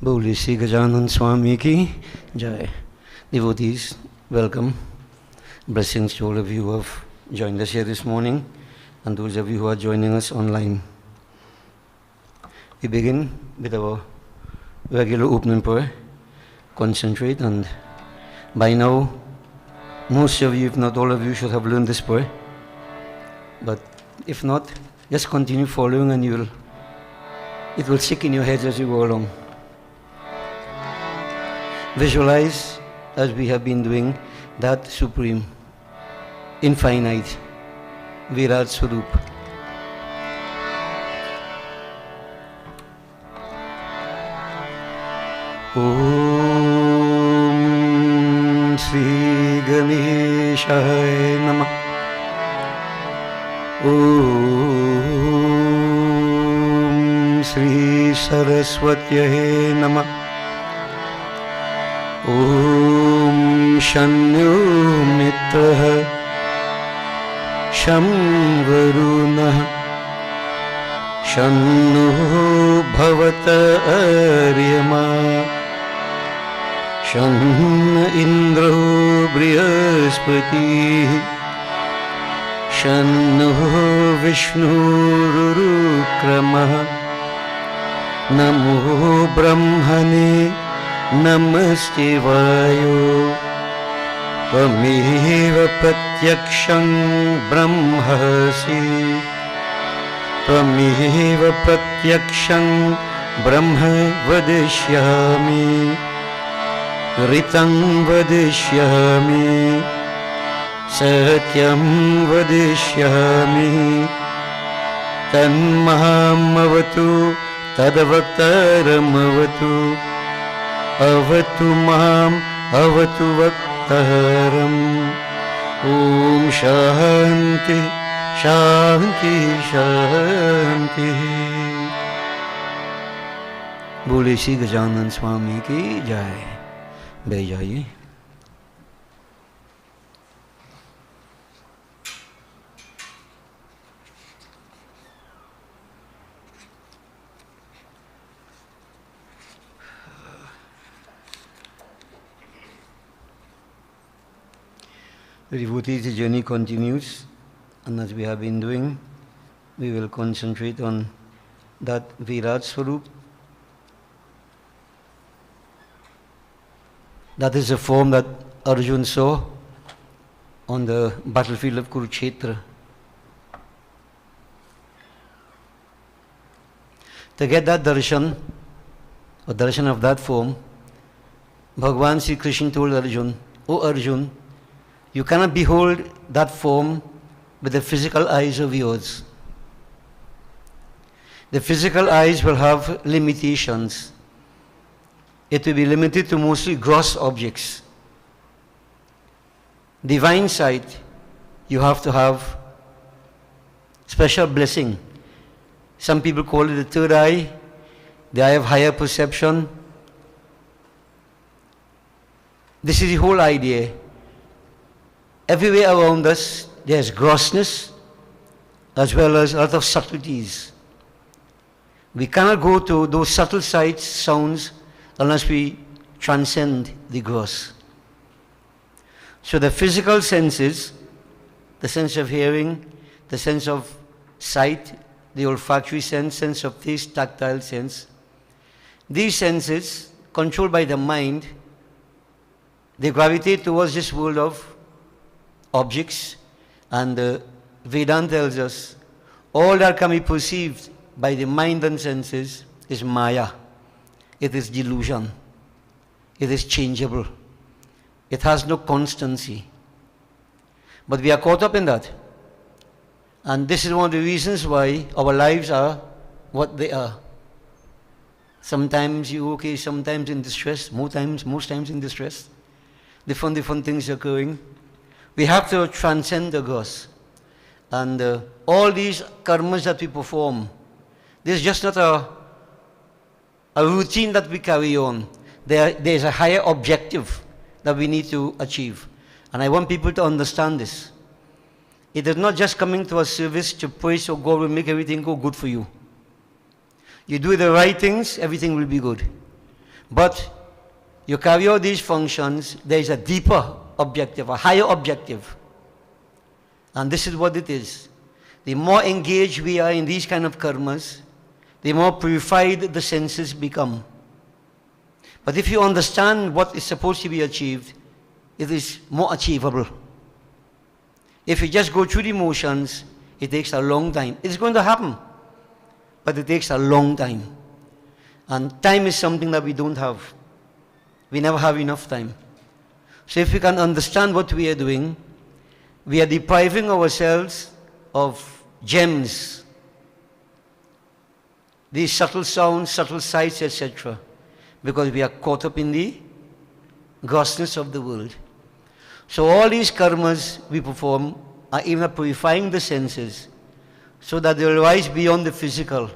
Boli Sri Gajanan Swami ki Jai. Devotees, welcome. Blessings to all of you who have joined us here this morning and those of you who are joining us online. We begin with our regular opening prayer. Concentrate, and by now, most of you, if not all of you, should have learned this prayer. But if not, just continue following and it will stick in your heads as you go along. Visualize, as we have been doing, that Supreme, Infinite, Virat Swarup. Om Sri Ganeshaya Namah. Om Sri Saraswatyaye Namah. Om Shanyo Mitraha Sham Varunah Shanno Bhavata Aryama Shan Indro Brihaspati Shanno Vishnu Rukrama Namo Brahmane Namaste Vayo Tvameva Pratyaksham Brahmasi Tvameva Pratyaksham Brahma Vadishyami Ritam Vadishyami Satyam Vadishyami Tanmaham Avatu Tadavaktaram Avatu Avatu Maham Avatu Vaktaram. Om Shanti Shanti Shanti. Boli Sri Gajanan Swami ki Jai. Bhai jaiye. The devotees, the journey continues, and as we have been doing, we will concentrate on that Virat Swarup. That is the form that Arjuna saw on the battlefield of Kurukshetra. To get that darshan, or darshan of that form, Bhagavan Sri Krishna told Arjuna, O Arjuna, you cannot behold that form with the physical eyes of yours. The physical eyes will have limitations. It will be limited to mostly gross objects. Divine sight, you have to have special blessing. Some people call it the third eye, the eye of higher perception. This is the whole idea. Everywhere around us, there's grossness as well as a lot of subtleties. We cannot go to those subtle sights, sounds, unless we transcend the gross. So the physical senses, the sense of hearing, the sense of sight, the olfactory sense, sense of taste, tactile sense, these senses, controlled by the mind, they gravitate towards this world of objects, and Vedanta tells us all that can be perceived by the mind and senses is Maya. It is delusion. It is changeable. It has no constancy. But we are caught up in that. And this is one of the reasons why our lives are what they are. Sometimes you're okay, sometimes in distress, most times in distress. Different things occurring. We have to transcend the gross. And all these karmas that we perform, this is just not a routine that we carry on. There is a higher objective that we need to achieve. And I want people to understand this. It is not just coming to a service to pray so God will make everything go good for you. You do the right things, everything will be good. But you carry out these functions, there is a deeper objective, a higher objective. And this is what it is. The more engaged we are in these kind of karmas, the more purified the senses become. But if you understand what is supposed to be achieved, it is more achievable. If you just go through the motions, it takes a long time. It's going to happen, but it takes a long time. And time is something that we don't have. We never have enough time. So if we can understand what we are doing, we are depriving ourselves of gems, these subtle sounds, subtle sights, etc., because we are caught up in the grossness of the world. So all these karmas we perform are even purifying the senses, so that they will rise beyond the physical.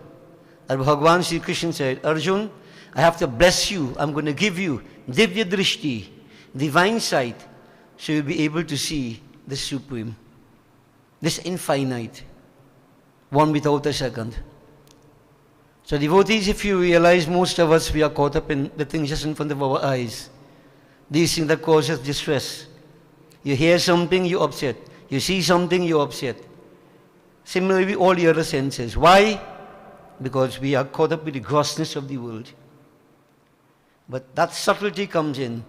And Bhagavan Sri Krishna said, Arjun, I have to bless you. I'm going to give you Divya Drishti, divine sight, so you'll be able to see the Supreme, this infinite, one without a second. So devotees, if you realize most of us, we are caught up in the things just in front of our eyes. These things that cause us distress. You hear something, you're upset. You see something, you're upset. Similarly, all the other senses. Why? Because we are caught up with the grossness of the world. But that subtlety comes in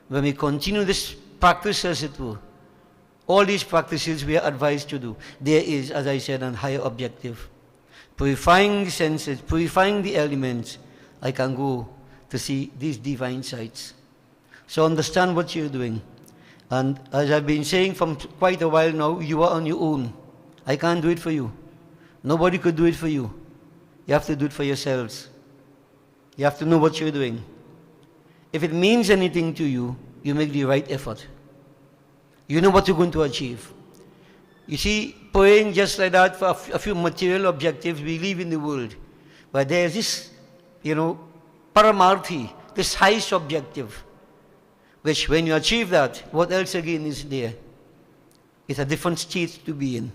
when we continue this practice, as it were. All these practices we are advised to do. There is, as I said, a higher objective. Purifying the senses, purifying the elements, I can go to see these divine sights. So understand what you're doing. And as I've been saying from quite a while now, you are on your own. I can't do it for you. Nobody could do it for you. You have to do it for yourselves. You have to know what you're doing. If it means anything to you, you make the right effort. You know what you're going to achieve. You see, praying just like that for a few material objectives, we live in the world. But there's this, paramarthi, this highest objective, which when you achieve that, what else again is there? It's a different state to be in.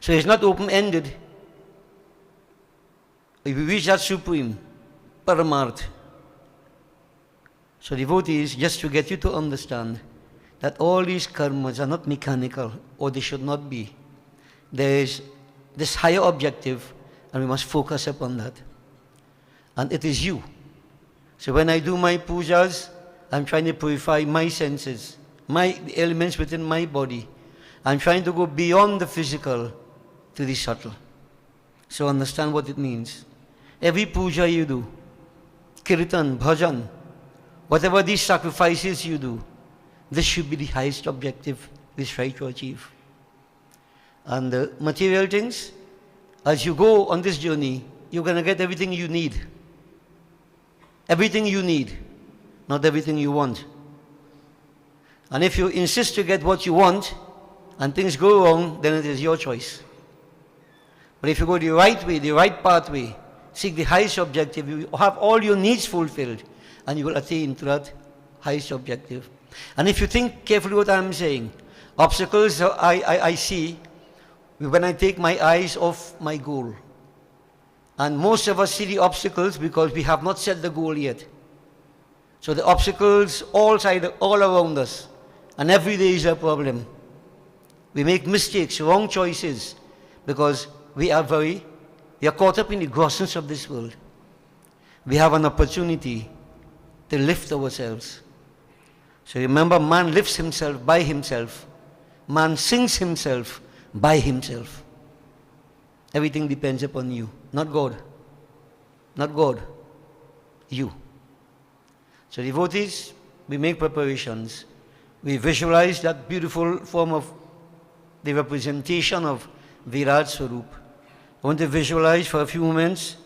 So it's not open-ended. If we reach that supreme, paramarth. So devotees, just to get you to understand that all these karmas are not mechanical, or they should not be. There is this higher objective, and we must focus upon that. And it is you. So when I do my pujas, I'm trying to purify my senses, the elements within my body. I'm trying to go beyond the physical to the subtle. So understand what it means. Every puja you do, kirtan, bhajan, whatever these sacrifices you do, this should be the highest objective we try to achieve. And the material things, as you go on this journey, you're going to get everything you need. Everything you need, not everything you want. And if you insist to get what you want, and things go wrong, then it is your choice. But if you go the right way, the right pathway, seek the highest objective, you have all your needs fulfilled, and you will attain to that highest objective. And if you think carefully what I'm saying, obstacles I see when I take my eyes off my goal. And most of us see the obstacles because we have not set the goal yet. So the obstacles all around us, and every day is a problem. We make mistakes, wrong choices, because we are caught up in the grossness of this world. We have an opportunity to lift ourselves. So remember, man lifts himself by himself. Man sings himself by himself. Everything depends upon you, not God. Not God, you. So devotees, we make preparations. We visualize that beautiful form of the representation of Virat Swarup. I want to visualize for a few moments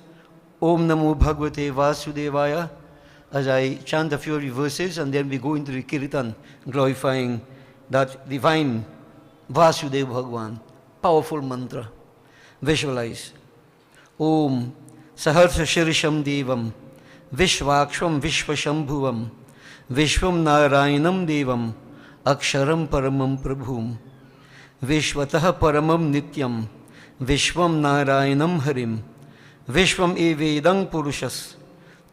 Om Namo Bhagavate Vasudevaya as I chant a few verses, and then we go into the kirtan glorifying that divine Vasudeva Bhagwan. Powerful mantra. Visualize. Om Saharsa Shirisham Devam Vishvakshvam Vishvashambhuvam Vishvam Narayanam Devam Aksharam Paramam Prabhum Vishwataha Paramam Nityam Vishvam Narayanam Harim Vishvam Evedang Purushas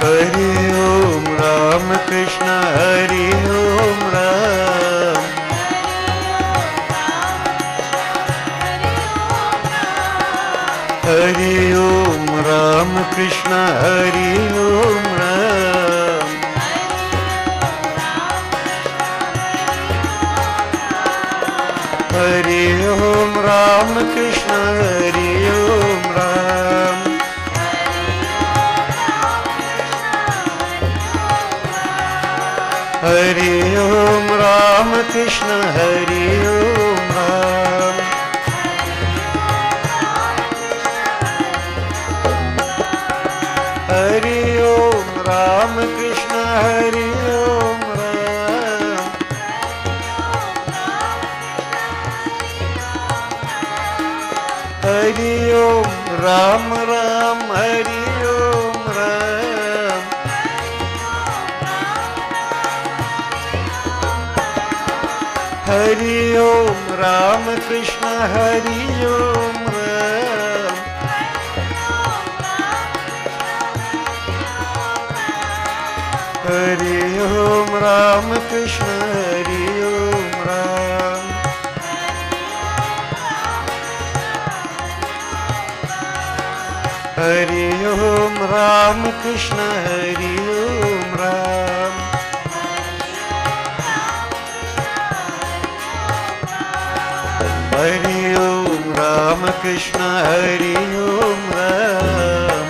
Hari Om Ram Krishna Hari Om Ram. Hari Om Ram Krishna Hari Om Ram. Hari Om Ram Krishna Hari Om Ram. Hari Om Ram Krishna Hari Om Ram. Hari Om Ram Krishna Hari Om Ram. Hari Om Ram Ram Hari Om Ram. Hari Om Ram Krishna Hari Om Ram. Hari Om Ram Krishna Hari Om Ram. Hari Om Ram Krishna Hari Om Ram. Hari Om Ram Krishna Hari Om Ram.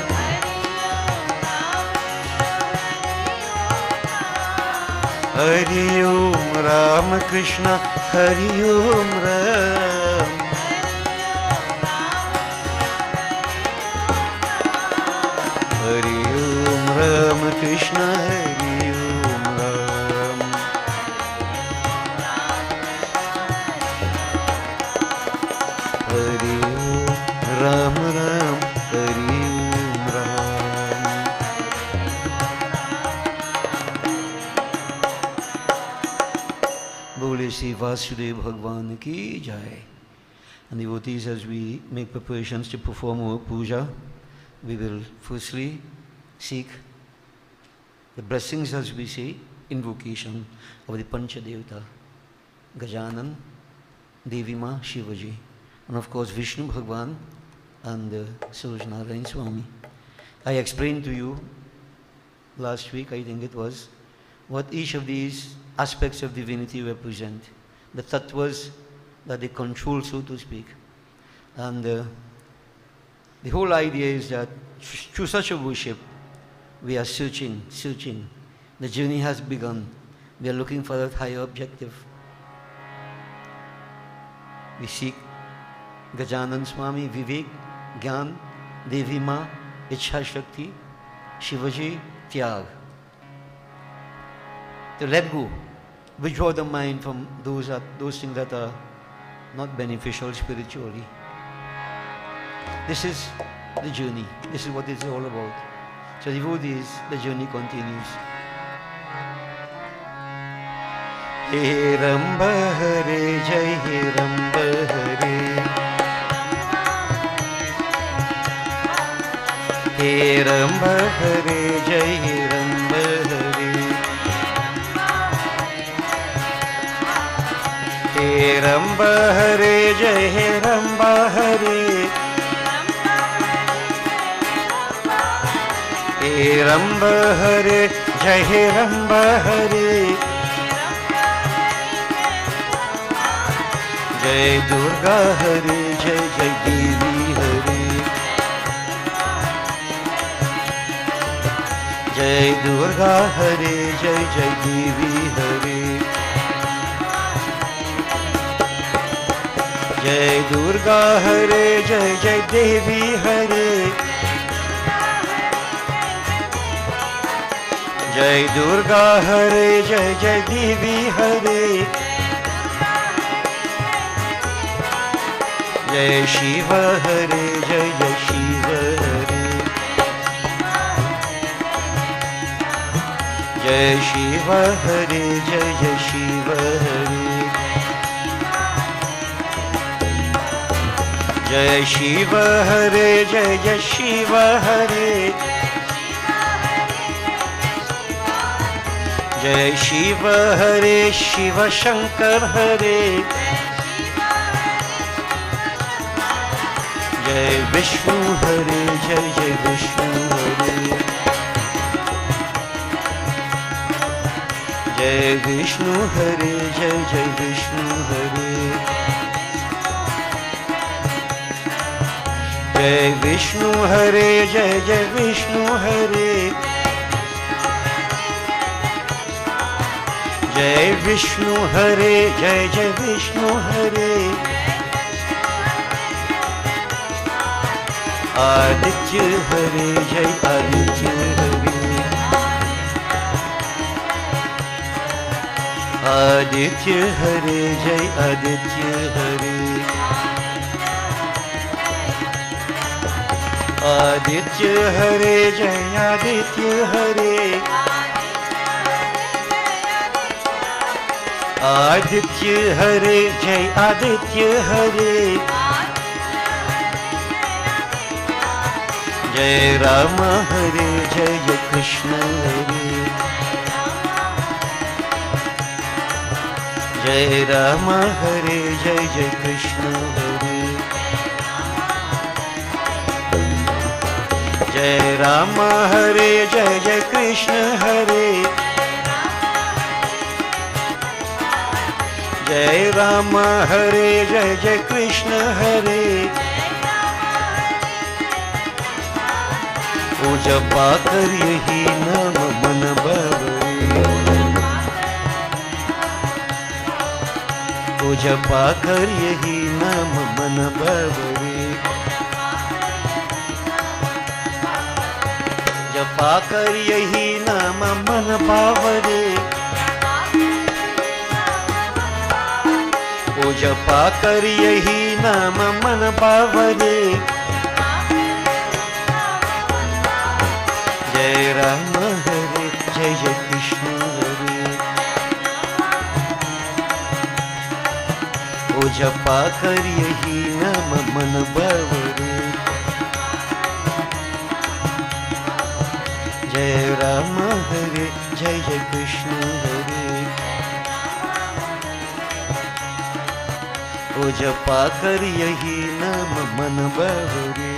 Hari Om Ram Krishna Hari Om Ram. Hari Om Ram Krishna Hari Om Ram. Hari Om Ram Ram Hari Om Ram. Bole Shri Vasudev Bhagwan ki jai. And devotees, as we make preparations to perform our puja, we will firstly seek the blessings, as we say, invocation of the Panchadevata, Gajanan, Devi Ma, Shivaji, and of course Vishnu Bhagwan and Surajnarayan Swami. I explained to you last week, I think it was, what each of these aspects of divinity represent, the tattvas that they control, so to speak. And the whole idea is that through such a worship, we are searching. The journey has begun. We are looking for that higher objective. We seek Gajanan Swami, Vivek, Gyan, Devi Ma, Ichha Shakti, Shivaji, Tyag. To let go, withdraw the mind from those things that are not beneficial spiritually. This is the journey. This is what it's all about. So devotees, the journey continues. He Ramba Hare Jai, He Ramba Hare. He Ramba Hare Jai, He Ramba Hare. He Ramba Hare Jai, He Ramba Hare. He Ramba Hare Jai, He Ramba Hare. Jai Durga Hare, Jai Jai Devi Hare. Jai Durga Hare, Jai Jai Devi Hare. Jai Durga Hare, Jai Jai Devi Hare. Jai Durga Hare, Jai Jai Devi Hare. Jai Shiva Hare, Jai Jai Shiva Hare. Jai Shiva Hare, Jai Jai Shiva Hare. Jai Shiva Hare, Jai Jai Shiva Hare. जय शिव हरे शिव शंकर हरे, जय विष्णु हरे जय जय विष्णु हरे, जय विष्णु हरे जय जय विष्णु हरे, जय विष्णु हरे जय जय विष्णु हरे, जय विष्णु हरे जय जय विष्णु हरे, आदित्य हरे जय आदित्य हरे, आदित्य हरे जय आदित्य हरे, आदित्य हरे जय आदित्य हरे, आदित्य हरे जय आदित्य हरे, जय राम हरे जय जय कृष्ण हरे, जय राम हरे जय जय कृष्ण हरे, जय राम हरे जय जय कृष्ण हरे, जय राम हरे जय जय कृष्ण हरे, ओ जपा कर यही नाम मन बावरे, ओ जपा कर यही नाम मन बावरे, जपा कर यही नाम मन बावरे, ओ जपा कर यही नाम मन बावरे, जय राम हरे जय जय कृष्ण हरे, ओ जपा कर यही नाम मन बावरे, जय राम हरे जय जय कृष्ण हरे, ओ जपा कर यही नाम मन बावरे,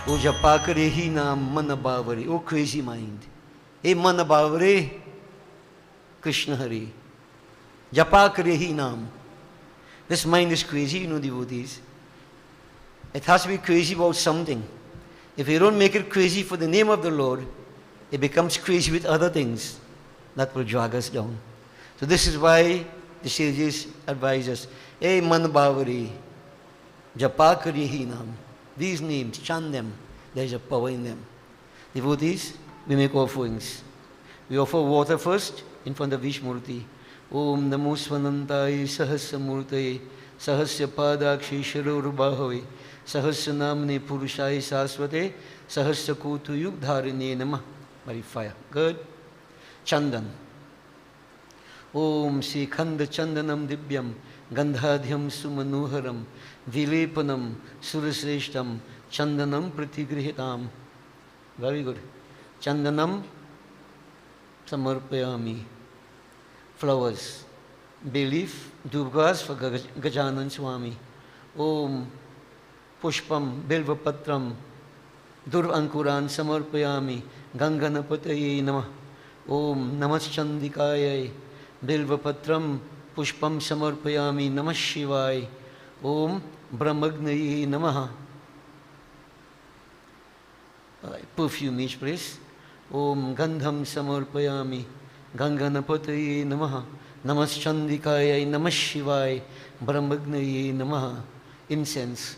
ओ जपा कर यही नाम मन बावरे. Oh crazy mind, hey मन बावरे Krishna Hari, japa कर यही नाम. This mind is crazy, you know, devotees. It has to be crazy about something. If you don't make it crazy for the name of the Lord, it becomes crazy with other things that will drag us down. So this is why the sages advise us, hey man bavari, japa kar yahi naam. These names, chant them, there is a power in them. Devotees, we make offerings. We offer water first in front of each murti. Om Namo Svanantai Sahasya Murtaye Sahasya Padakshi Shirurubahave Sahasya Namne Purushai Saswate Sahasya Kutu Yugdharine Namah. Very fire. Good. Chandan. Om Sri Khanda Chandanam Dibyam Gandhadhyam Sumanuharam Vilepanam Surasreshtam Chandanam Pratigrihitam. Very good. Chandanam Samarpayami. Flowers. Bay leaf, Dubgas for Gajanan Swami. Om Pushpam Bilvapatram Dur Ankuran Samarpayami Ganganapataye Namah. Om Namaschandikayai Bilvapatram Pushpam Samarpayami Namah Shivai. Om Brahmagnaye Namaha. Perfume each place. Om Gandham Samarpayami Ganganapataye Namaha. Namaschandikayai Namah Shivai Brahmagnaye Namaha. Incense.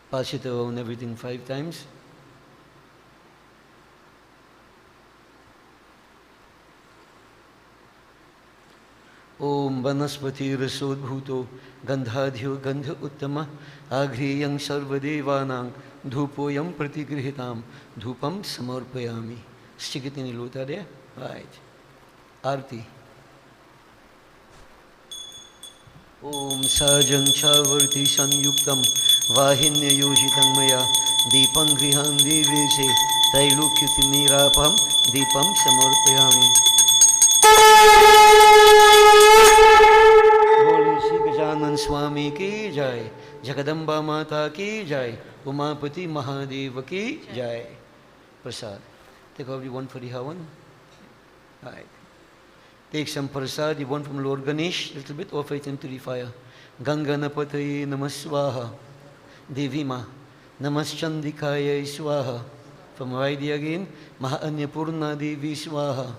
Pass it around everything 5 times. Om Vanaspati Rasodbhuto Gandhadhyo Gandha Uttama Aghriyang Sarvadevanang Dhupoyam Pratigrihitam Dhupam Samarpayami. Stick it in the lota there. Right. Arti. Om Sajang Chavarti Sanyuktam Vahinya Yojitang Maya दीपं गृहं दिवेशे त्रैलोक्यतिमीरापहं दीपं समर्पयामि। बोलिए श्री गजानन स्वामी की जय, जगदम्बा माता की जय, उमापति महादेव की जय। Prasad. Take out the one for the Havan. Right. Take some prasad, the one from Lord Ganesh, a little bit, offer it into the fire. Ganganapataye namas swaha. Devima namas chandikaya swaha. From Vaidya again, Mahanyapurna Devi swaha.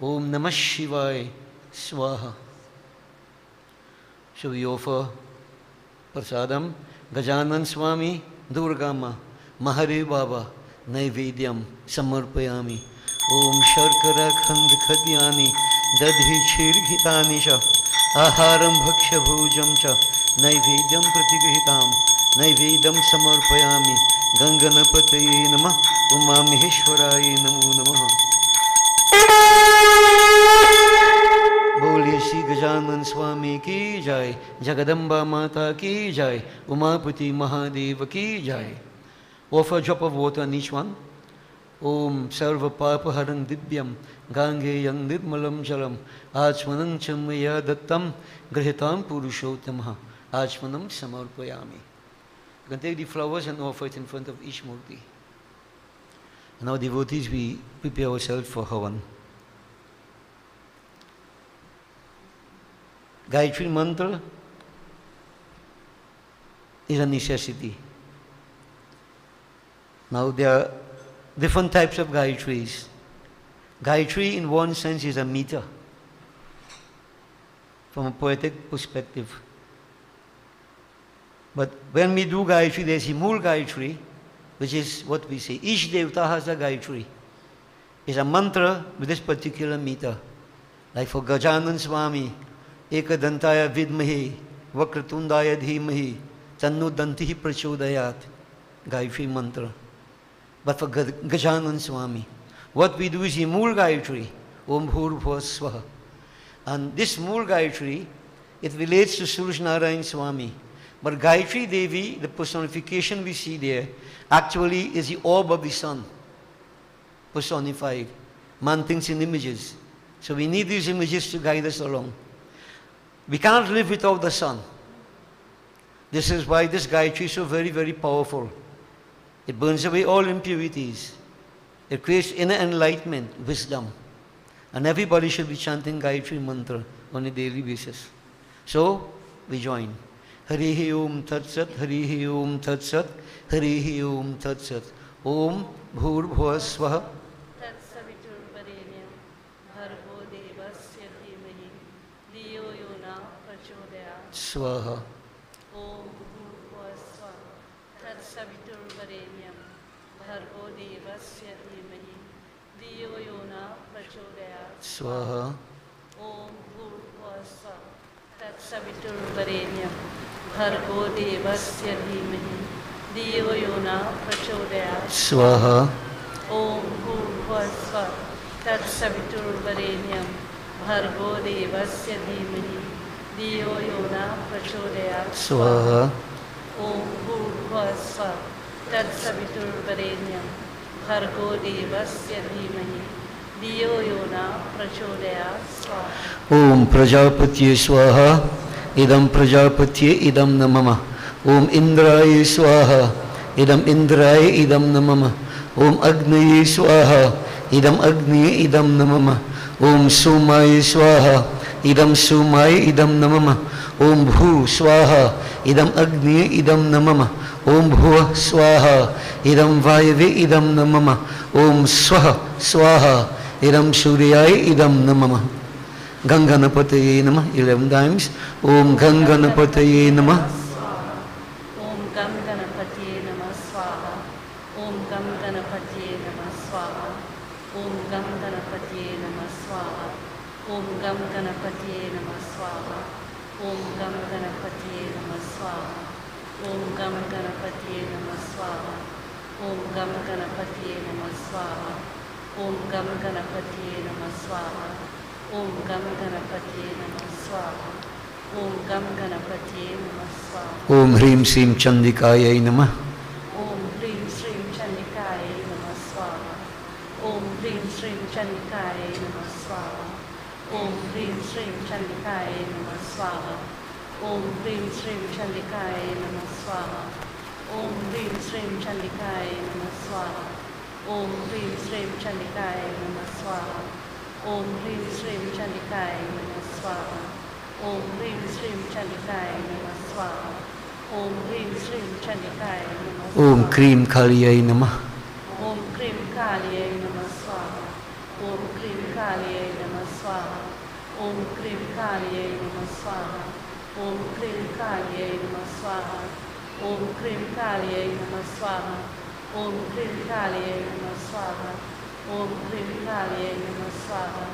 Om namas Shivaya swaha. So we offer prasadam, Gajanan Swami, Durgama, Mahare Baba, Naivedyam, Samarpayami. Om Sharkara Khand Khadyani, Dadhi Chirghitani Cha, Aharam Bhaksha Bhujam Cha, Naivedyam Pratigrihitam, Naivedyam Samarpayami, Ganganapataye Namah, Umamiheshwaraye Namo Namaha. बोलिए श्री गजानन स्वामी की जय, जगदम्बा माता की जय, उमापति महादेव की जय. Offer a drop of water on each one. Om Sarva Papa Harang Divyam Gangeyam Nirmalam Jalam Achmanam Chamaya Dattam Grihitam Purushottamah Achmanam Samarpayami. You can take the flowers and offer it in front of each murti. And now devotees, we prepare ourselves for Havan. Gayatri mantra is a necessity. Now there are different types of Gayatris. Gayatri in one sense is a meter from a poetic perspective. But when we do Gayatri, there's Mool Gayatri, which is what we say. Each Devata has a Gayatri. It's a mantra with this particular meter. Like for Gajanan Swami, Ekadantaya Vidmahi, Vakratundaya Dhimahi, Tannu Dantihi Prachodayat, Gayatri mantra. But for Gajanan Swami, what we do is a Mool Gayatri, Om Bhurbhuva Swaha. And this Mool Gayatri, it relates to Suraj Narayan Swami. But Gayatri Devi, the personification we see there, actually is the orb of the sun, personified. Man thinks in images. So we need these images to guide us along. We cannot live without the sun. This is why this Gayatri is so very, very powerful. It burns away all impurities. It creates inner enlightenment, wisdom. And everybody should be chanting Gayatri mantra on a daily basis. So, we join. Harihi Om Tat Sat, Harihi Om Tat Sat, Harihi Om Tat Sat. Om Bhur Bhuva Swaha. Tat Savitur Varenyam, Bhargo Devasya Dhimahi, Diyo Yona Prachodayat. Swaha. Om Bhur Bhuva Swaha. Tat Savitur Varenyam, Bhargo Devasya Dhimahi, Diyo Yona Prachodayat. Swaha. Om Bhur Bhuva Swaha. Tat Savitur Varenyam, Bhargo Devasya Dhimahi, Diyo Yona Prachodayat. Swaha. Om Bhur Bhuva Swaha. Tat Savitur Varenyam, Bhargo Devasya Dhimahi, Diyo Yona Prachodayat. Swaha. Om Bhur Bhuva Swaha. Tat Savitur Varenyam, Bhargo Devasya Dhimahi, Diyo Yona Prachodayat. Om Prajapatye Swaha. Idam Prajapatye Idam Namama. Om Indraya Swaha. Idam Indraya Idam Namama. Om Agnaye Swaha. Idam Agnaye Idam Namama. Om Sumaya Swaha. Idam Sumaya Idam Namama. Om Bhu Swaha. Idam Agnaye Idam Namama. Om Bhuva Swaha. Idam Vayave Idam Namama. Om Swaha Swaha. Idam Suryaya Idam Namama. Ganganapataye Namah 11 times. Om Ganganapataye Namah. Om Ganganapataye Namah Swaha. Om Ganganapataye Namah Swaha. Om Ganganapataye Namah Swaha. Om Ganganapataye Namah Swaha. Om Ganganapataye Namah Swaha. Om Ganganapataye Namah Swaha. Om Ganganapataye Namah Swaha. Om Ganganapataye Namah Swaha. Om Ganganapataye Namah Swaha. Om Ganganapataye Namah Swaha. Om Hrim Sim Chandikaya Namah. Om Hrim Shrim Chandikaya Namah Swaha. Om Hrim Shrim Chandikaya Namah Swaha. Om Hrim Shrim Chandikaya Namah Swaha. Om Hrim Shrim Chandikaya Namah Swaha. Om Hrim Shrim Chandikaya Namah Swaha. Om Hrim Shrim Chandikaya Namah Swaha. Om Krim Kaliyai Namah. Om Krim Kaliyai Namah Swaha. Om Krim Kaliyai Namah Swaha. Om Krim Kaliyai Namah Swaha. Om Krim Kaliyai Namah Swaha. Om Krim Kaliyai Namah Swaha. Om Krim Kaliyai Namah Swaha. Om Krim Kaliyai Namah Swaha.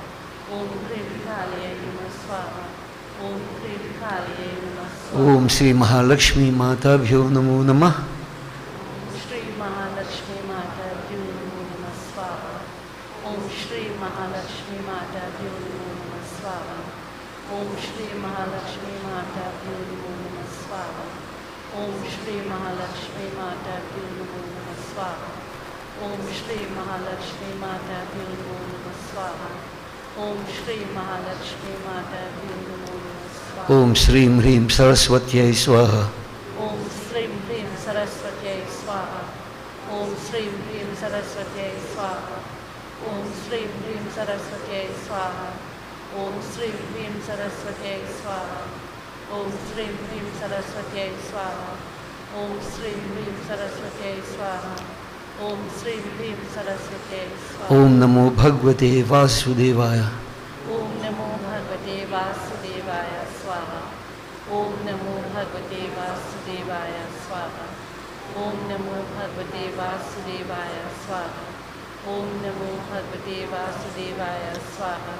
Om Krim Kaliyai Namah Swaha. Om Krim Kaliyai Namah Swaha. Om Sri Mahalakshmi Mata Bhyo Namo Namah. Shri Mahalakshmi Mata Bhyo Namo Namah Swaha. Om Shri Mahalakshmi Mata Bhyo Namo Namah Swaha. Om Shri Mahalakshmi Mata Bhyo Namo Namah Swaha. Om Shri Mahalakshmi Mata Bhyo Namo Namah Swaha. Om Shri Mahalakshmi Mata Bhyo Namo Namah Swaha. Om Shri Mahalakshmi Mata Bhyo Namo Namah Swaha. Om Shrim Hrim Saraswatyai Swaha. Om Shrim Hrim Saraswatyai Swaha. Om Shrim Hrim Saraswatyai Swaha. Om Shrim Hrim Saraswatyai Swaha. Om Shrim Hrim Saraswatyai Swaha. Om Shrim Hrim Saraswatyai Swaha. Om Shrim Hrim Saraswatyai Swaha. Om Shrim Hrim Saraswatyai Swaha. Om Namo Bhagavate Vasudevaya. Om Namo Bhagavate Vasudevaya Swaha. Om Namo Bhagavate Vasudevaya Swaha. Om Namo Bhagavate Vasudevaya Swaha. Om Namo Bhagavate Vasudevaya Swaha.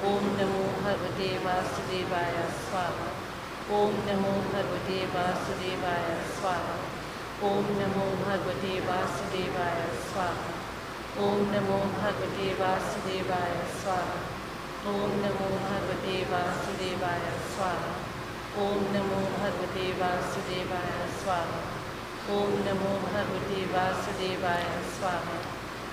Om Namo Bhagavate Vasudevaya Swaha. Om Namo Bhagavate Vasudevaya Swaha. Om Namo Bhagavate Vasudevaya Swaha. Om Namo Bhagavate Vasudevaya Swaha. Om Namo Bhagavate Vasudevaya Swaha. Om Namo Bhagavate Vasudevaya Swaha. Om Namo Bhagavate Vasudevaya Swaha.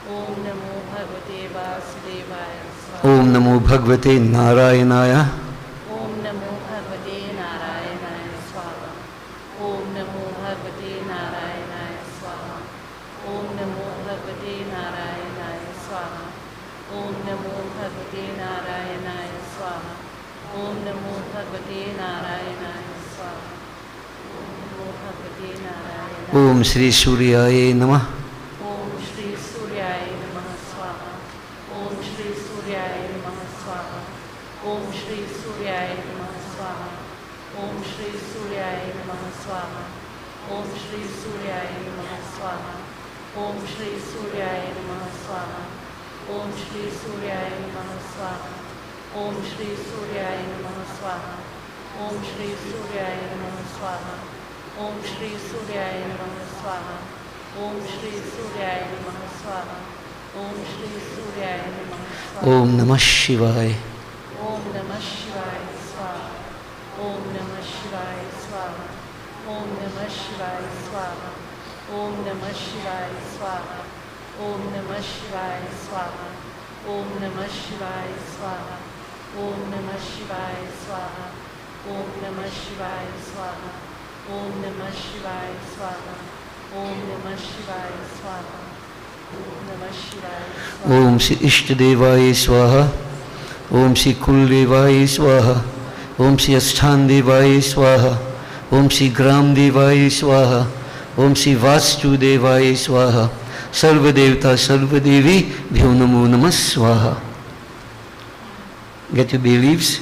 Om Namo Bhagavate Vasudevaya Swaha. Om Namo Bhagavate Narayanaya. Om Namo Bhagavate Narayanaya Swaha. Om Namo Bhagavate Narayanaya Swaha. Om Namo Bhagavate Narayanaya Swaha. Om Namo Bhagavate Narayanaya Swaha. Om Namo Bhagavate Narayanaya Swaha. Om Namo Bhagavate Narayanaya. Om Shri Suryaya Namah. Om Shri Suryaya Namah Swaha. Om Shri Suryaya Namah Swaha. Om Shri Suryaya Namah Swaha. Om Shri Suryaya Namah Swaha. Om Shri Suryaya Namah Swaha. Om Shri Suryaya Namah Swaha. Om Shri Suryaya Namah Swaha. Om Shri Suryaya Namah Swaha. Om Shri Suryaya Namah Swaha. Om Shri Suryaya Namah Swaha. Om Shri Suryaya Namah Swaha. Om Shri Suryaya Namah Swaha. Om Namah Shivaya. Om Namah Shivaya Swaha. Om Namah Shivaya Swaha. Om Namah Shivaya Swaha. Om Namah Shivaya Swaha. Om Namah Shivaya Swaha. Om Namah Shivaya Swaha. Om Namah Shivaya Swaha. Om Namah Shivaya Swaha. Om Namah Shivaya Swaha. Om Namah Shivaya Swaha. Om Namah Shivaya Swaha. Om Shri Ishtadevaya Swaha. Om Shri Kuldevaya Swaha. Om Shri Asthandevaya Swaha. Om Shri Gramdevaya Swaha. Om Shri Vastudevaya Swaha. Sarvadevata Sarvadevi Bhyo Namo Namah Swaha. Get your bay leaves.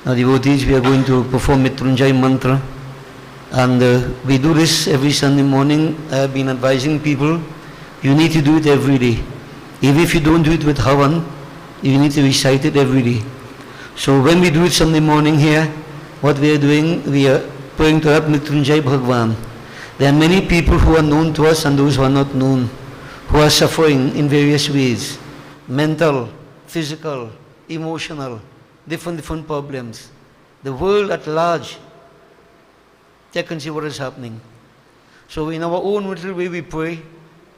Now devotees, we are going to perform Mrityunjay mantra. And we do this every Sunday morning. I have been advising people, you need to do it every day. Even if you don't do it with Havan, you need to recite it every day. So when we do it Sunday morning here, what we are doing, we are praying to help Mrityunjay Bhagwan. There are many people who are known to us and those who are not known, who are suffering in various ways. Mental, physical, emotional, different problems. The world at large, check and see what is happening. So in our own little way we pray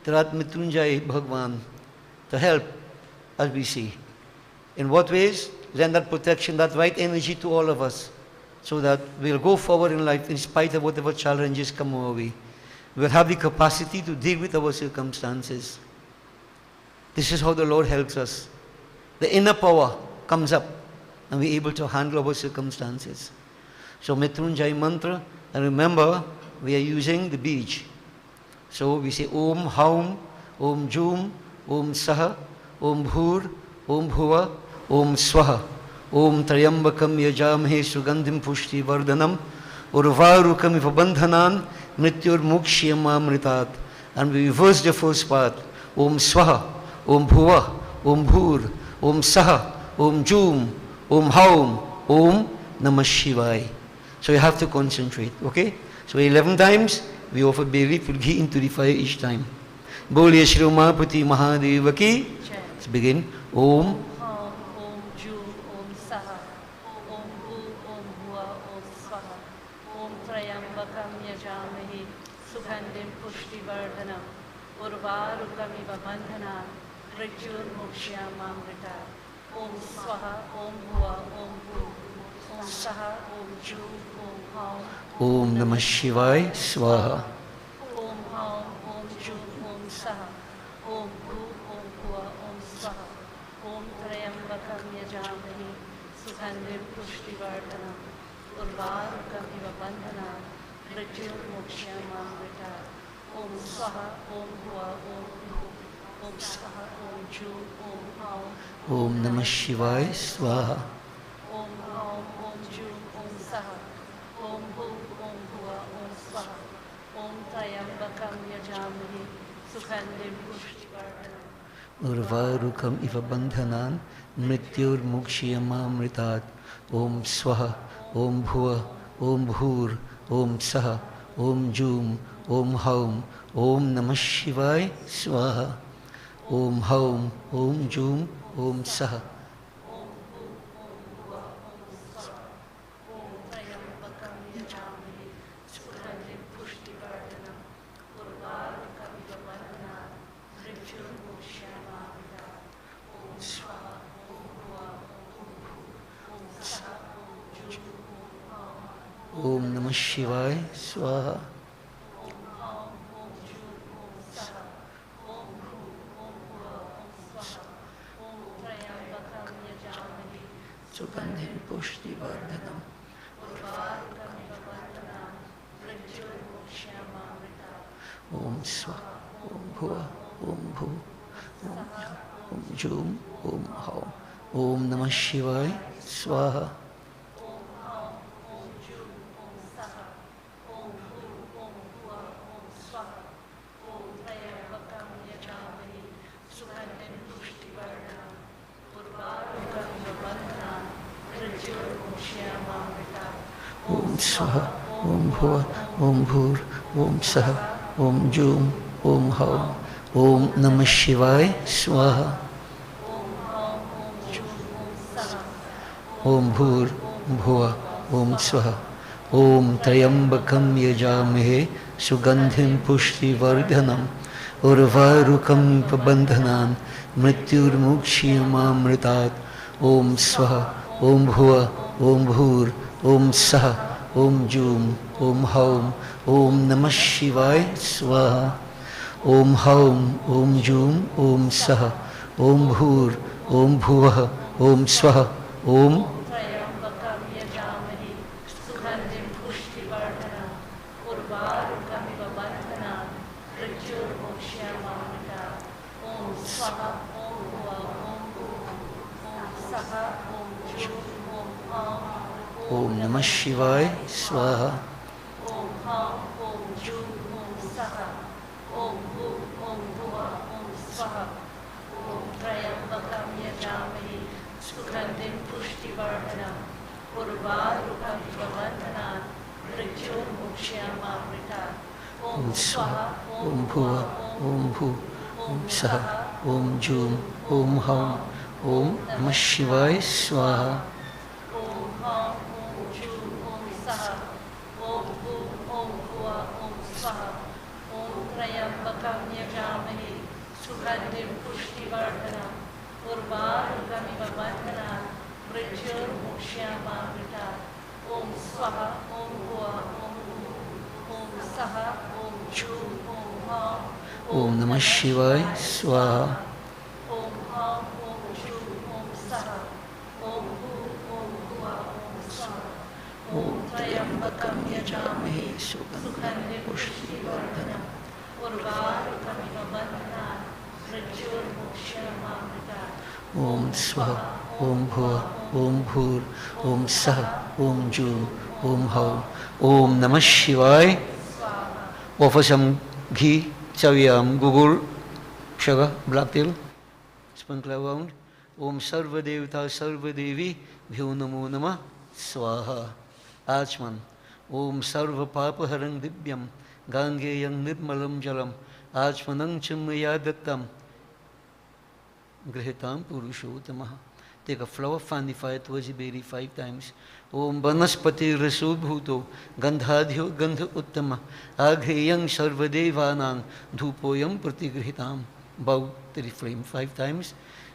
to that Mrityunjay Bhagwan to help as we see. In what ways? Lend that protection, that right energy to all of us. so that we'll go forward in life in spite of whatever challenges come our way. We'll have the capacity to deal with our circumstances. This is how the Lord helps us. The inner power comes up and we're able to handle our circumstances. So Mrityunjay mantra, and remember, we are using the beach. So we say Om Haum, Om Jum, Om Saha, Om Bhur, Om Bhuva, Om Swaha, Om Trayambakam Yajamhe Sugandhim Pushti Vardhanam, Urvarukam Ivabandhanan, Mrityur Mukshiyamamritat. And we reverse the first part. Om Swaha, Om Bhuva, Om Bhur, Om Saha, Om Jum, Om Haum, Om Namah Shivaya. So you have to concentrate, okay? So 11 times, we offer berry pulgi into the fire each time. Boliye Shri Umapati Mahadeva ki. Let's begin. Om. Om Ju, Om Saha, Om Bhu, Om Bhuva, Om Swaha, Om Trayambakam Yajamahi, Sugandhim Pushti Vardhanam, Urvarukam Iva Bandhanam, Mrityur Mukshiyamamrita. Om Swaha, Om Bhuva, Om Bhu, Om Saha, Om Ju, Om Haum. Om Namah Shivaya, Swaha. Om Haum, Om Ju, Om Saha, Om Bhu, Om Bhuva, Om Swaha, Om Trayambakam Yajamahi, Sugandhim Pushti Vardhanam, Urvarukam Iva Bandhanam, Mrityur Mukshiyamamrita. Om Swaha, Om Bhuva, Om Bhu, Om Saha, Om Ju, Om Haum. Om Namah Shivaya, Swaha. Om Haum, Om Ju, Om Saha, Om Bhu, Om Bhuva, Om Swaha, Om Trayambakam Yajamahi, Sugandhim Pushti Vardhanam. Urvarukam Iva Bandhanan, Mrityur Mukshiyamamritat. Om Swaha, Om Bhuva, Om Bhur, Om Saha, Om Jum, Om Haum, Om Namah Shivaya, Swaha. Om Haum, Om Jum, Om Saha. Om Namah Shivaya, Swaha. Sugandhim Pushti Vardhanam. Om Swaha, Om Bhuva, Om Bhu, Om Jum, Om Haum. Om Namah Shivaya, Swaha. Om Swaha, Om Bhuva, Om Bhur, Om Saha, Om Jum, Om Haum. Om Namah Shivaya, Swaha. Om Bhur, Bhuva, Om Swaha. Om Trayambakam Yajamahe, Sugandhim Pushti Vardhanam, Urvarukam Pabandhanan, Mrityur Mukshiyamamritat. Om Swaha, Om Bhuva, Om Bhur, Om Saha, Om Jum, Om Haum. Om Namah Shivaya, Swaha. Om Haum, Om Jum, Om Saha, Om Bhur, Om Bhuva, Om Swaha. Om Trayambakam Yajamahi, Sugandhim Pushti Vardhanam, Urvarukam Iva Bandhanam, Mrityur Mukshiyamamrita. Om Swaha, Om Bhuva, Om Bhu, Om Saha, Om Ju, Om Haum. Om Namah Shivaya, Swaha. Om Haum, Om Ju, Om Saha, Om Bhu, Om Bhuva, Om Swaha. Om Trayambakam Yajamahi, Sugandhim Pushti Vardhanam, Urvarukam Iva Bandhanam, Mrityur Mukshiyamamrita. Om Swaha, Om Bhuva, Om Bhu, Om Saha, Om Jum, Om Haum. Om Namah Shivaya, Swaha. Om Haum, Om Ju, Om Saha, Om Bhu, Om Bhuva, Om Swaha. Om Trayambakam Yajamahi, Sugandhim Pushti Vardhanam, Urvarukam Iva Bandhanam, Mrityur Mukshiyamamrita. Om Swaha, Om Bhuva, Om Bhuv, Om Saha, Om Chum, Om Ham, Om Namah Shivaya, Swaha. Om Ham, Om Chum, Om Saha, Om Bhuv, Om Bhuva, Om Saha, Om Trayambakam Yajamahe, Sukhanne Pushtivardhanam, Urvarukamiva Bandhana, Mrityur Mokshamamrita. Om Swaha, Om Bhuva, Om Bhur, Om Saha, Om Jum, Om Hau. Om Namah Shivaya. Offer some ghee, chavyam, gugul, sugar, black tea, sprinkle around. Om Sarva Devata Sarva Devi, Bhyo Namo Namah, Swaha. Achman. Om Sarva Papa Harang Dibyam, Gangeyang Nirmalam Jalam, Achmanang Chimayadatam, Grihitam Purushotamaha. Take a flower, fan the fire towards the berry 5 times. Om Banaspati Rasu Bhuto, Gandhadhyo Gandha Uttama, Agheyang Sarvadevanang, Dhupoyam Pratigrihitam. Bow to the flame 5 times.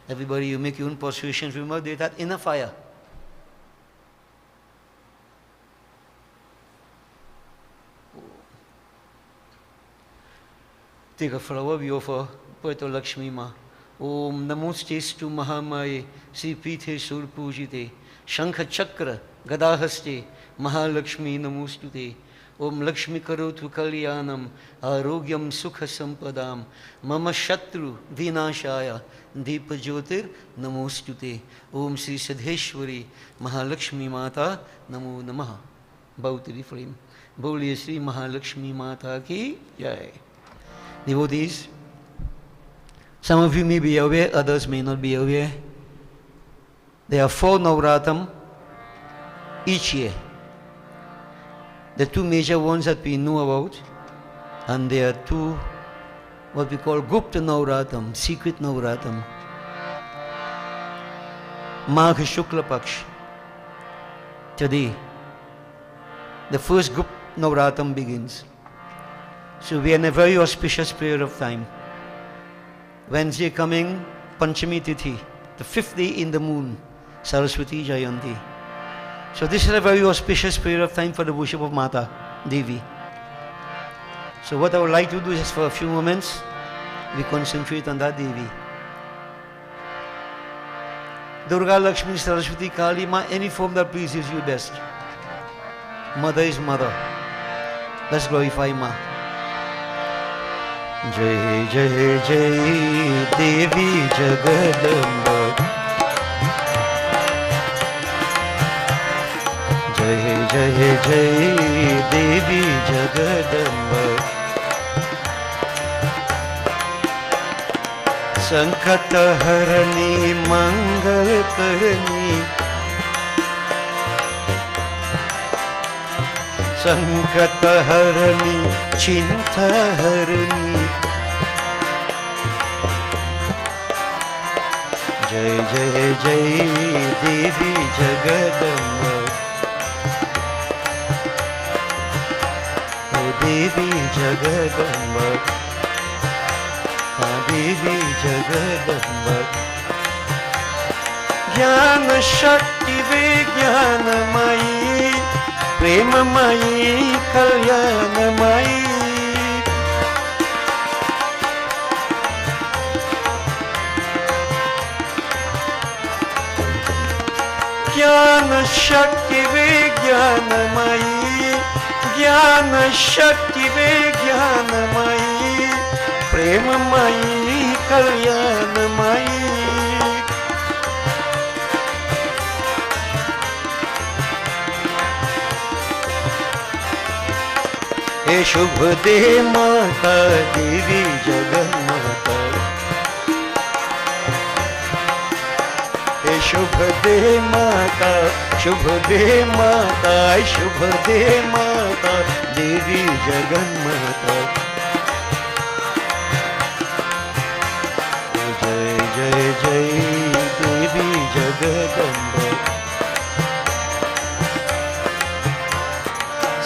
Everybody, you make your own persuasions. Remember, they that in a fire. Take a flower, we offer Pato Lakshmi Ma. Om Namostestu Mahamaye, Sri Pithe Sur Pujite, Shankha Chakra, Gadahaste, Mahalakshmi Namostute. Om Lakshmi Karotu Kalyanam, Arogyam Sukha Sampadam, Mama Shatru Vinashaya, Deepa Jyotir Namostute. Om Sri Sadheshwari, Mahalakshmi Mata, Namo Namaha. Bow to the flame. Boliye Sri Mahalakshmi Mata ki Jai. Devotees, some of you may be aware, others may not be aware. There are 4 Navratam each year. The 2 major ones that we know about, and there are 2 what we call Gupta Navratam, secret Navratam. Magha Shukla Paksh. Today, the first Gupta Navratam begins. So we are in a very auspicious period of time. Wednesday coming, Panchami Tithi, the 5th day in the moon, Saraswati Jayanti. So this is a very auspicious period of time for the worship of Mata, Devi. So what I would like to do is for a few moments, we concentrate on that Devi. Durga, Lakshmi, Saraswati, Kali, Ma, any form that pleases you best. Mother is Mother. Let's glorify Ma. Jai Jai Jai Devi Jagadamba. Jai Jai Jai Devi Jagadamba. Sankata Harani Mangal Karani. Sankata Harani Chinta Harani. Jai Jai Jai Devi Jagadamba. O Devi Jagadamba. Devi Jagadamba. Jnana Shakti Vijnanamayi, Premamayi Kalyanamayi. Jnana Shakti Vijnanamayi, Jnana Shakti Vijnanamayi, Premamayi Kalyanamayi. हे शुभ दे माता देवी जगन्माता। हे शुभ दे माता, शुभ दे माता, शुभ दे माता देवी जगन्माता। जय जय जय देवी जगदम्बा।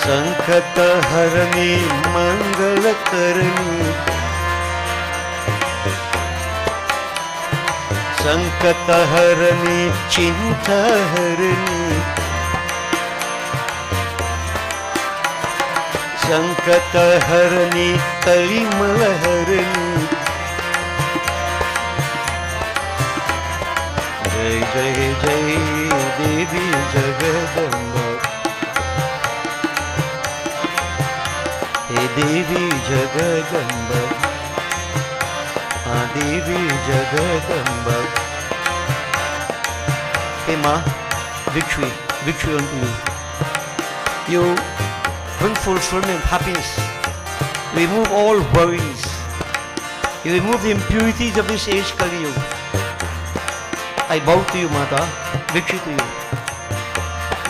संकट हरणी मंगल करनी। संकट हरणी चिंता हरणी। संकट हरनी कलिमल हरनी जय जय जय देवी जगदम्बा हे देवी जगदम्बा हाँ देवी जगदम्बा हे माँ victory unto you. You bring fulfillment, happiness. Remove all worries. You remove the impurities of this age, Kali Yuga. I bow to you, Mata. Victory to you.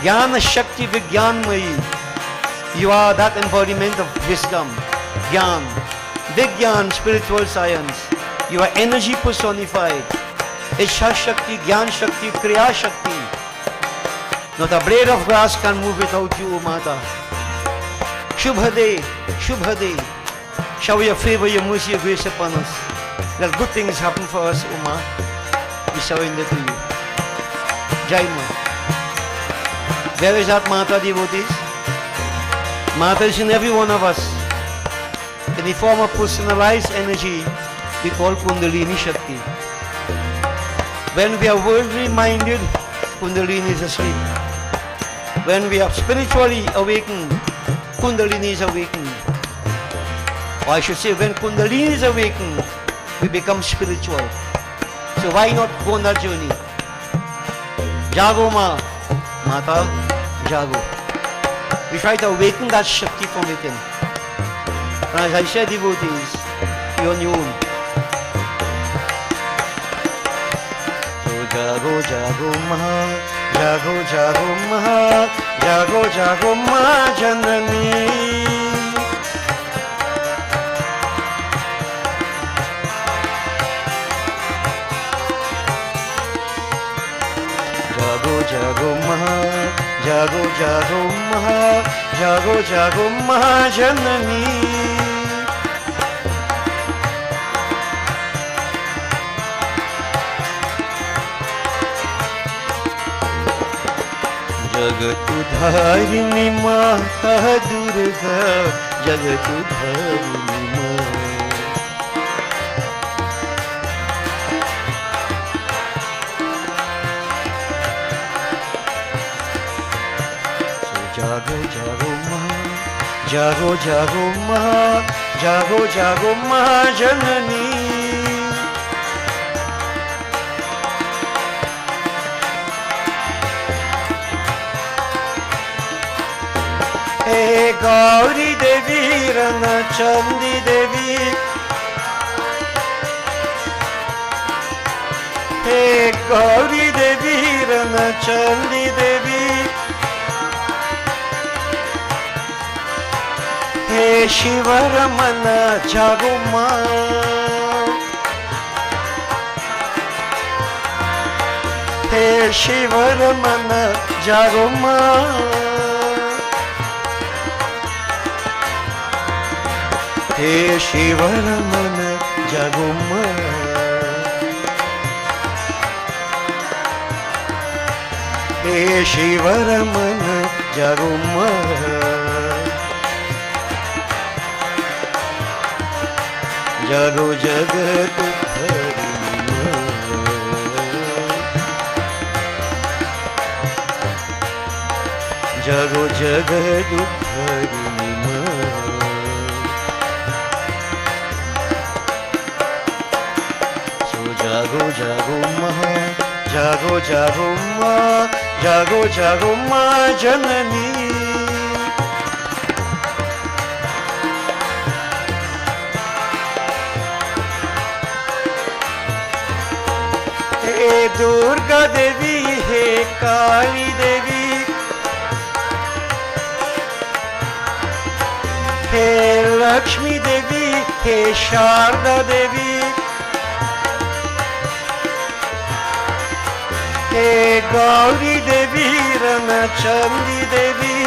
Jnana Shakti Vigyanmayi. You are that embodiment of wisdom. Jnana. Vigyan, spiritual science. You are energy personified. Isha Shakti, Jnana Shakti, Kriya Shakti. Not a blade of grass can move without you, O Mata. Shubha day, Shubha day. Shower your favor, your mercy, your grace upon us. Let good things happen for us, O Ma. We surrender to you. Jai Ma. Where is that Mata, devotees? Mata is in every one of us. In the form of personalized energy, we call Kundalini Shakti. When we are worldly minded, Kundalini is asleep. When we are spiritually awakened, Kundalini is awakened. Or I should say, when Kundalini is awakened, we become spiritual. So why not go on that journey? Jago Ma, Mata, Jago. We try to awaken that Shakti from within. And as I said, devotees, you're on your own. So Jago, Jago Ma, Jago, Jago Ma, Jago, Jago Ma Janani. Jago, Jago Ma, Jago, Jago Ma, Jago, Jago Ma Janani. जगतुधारिणी माता दुर्गा जगतुधारिणी माँ जागो जागो माँ जागो जागो माँ जागो जागो माँ जननी हे गौरी देवी रणचंडी देवी हे गौरी देवी रणचंडी देवी हे शिवरमन जागो माँ हे शिवरमन जागो माँ हे शिवरमन जागो माँ हे शिवरमन जागो माँ जागो जगत हरिणी जागो जगत हरिणी जागो जागो माँ जागो जागो माँ जागो जागो माँ जननी हे दुर्गा देवी हे काली देवी हे लक्ष्मी देवी हे शारदा देवी हे गौरी देवी रणचंडी देवी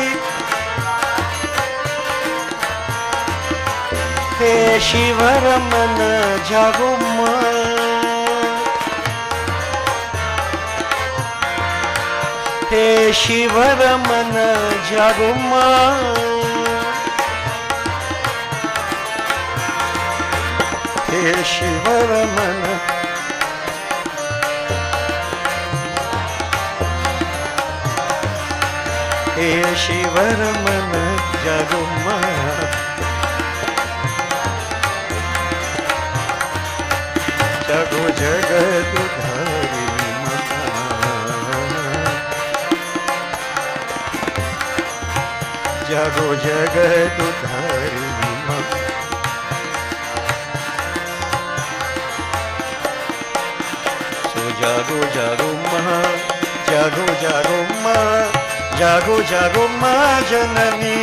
हे शिवरमन जागो माँ हे शिवरमन जागो माँ शिव रमन हे शिव रमन जागो माँ जागो जगत धारिणी जागो जगत धारिणी सो जागो जागो माँ जागो जागो माँ जागो जागो माँ जननी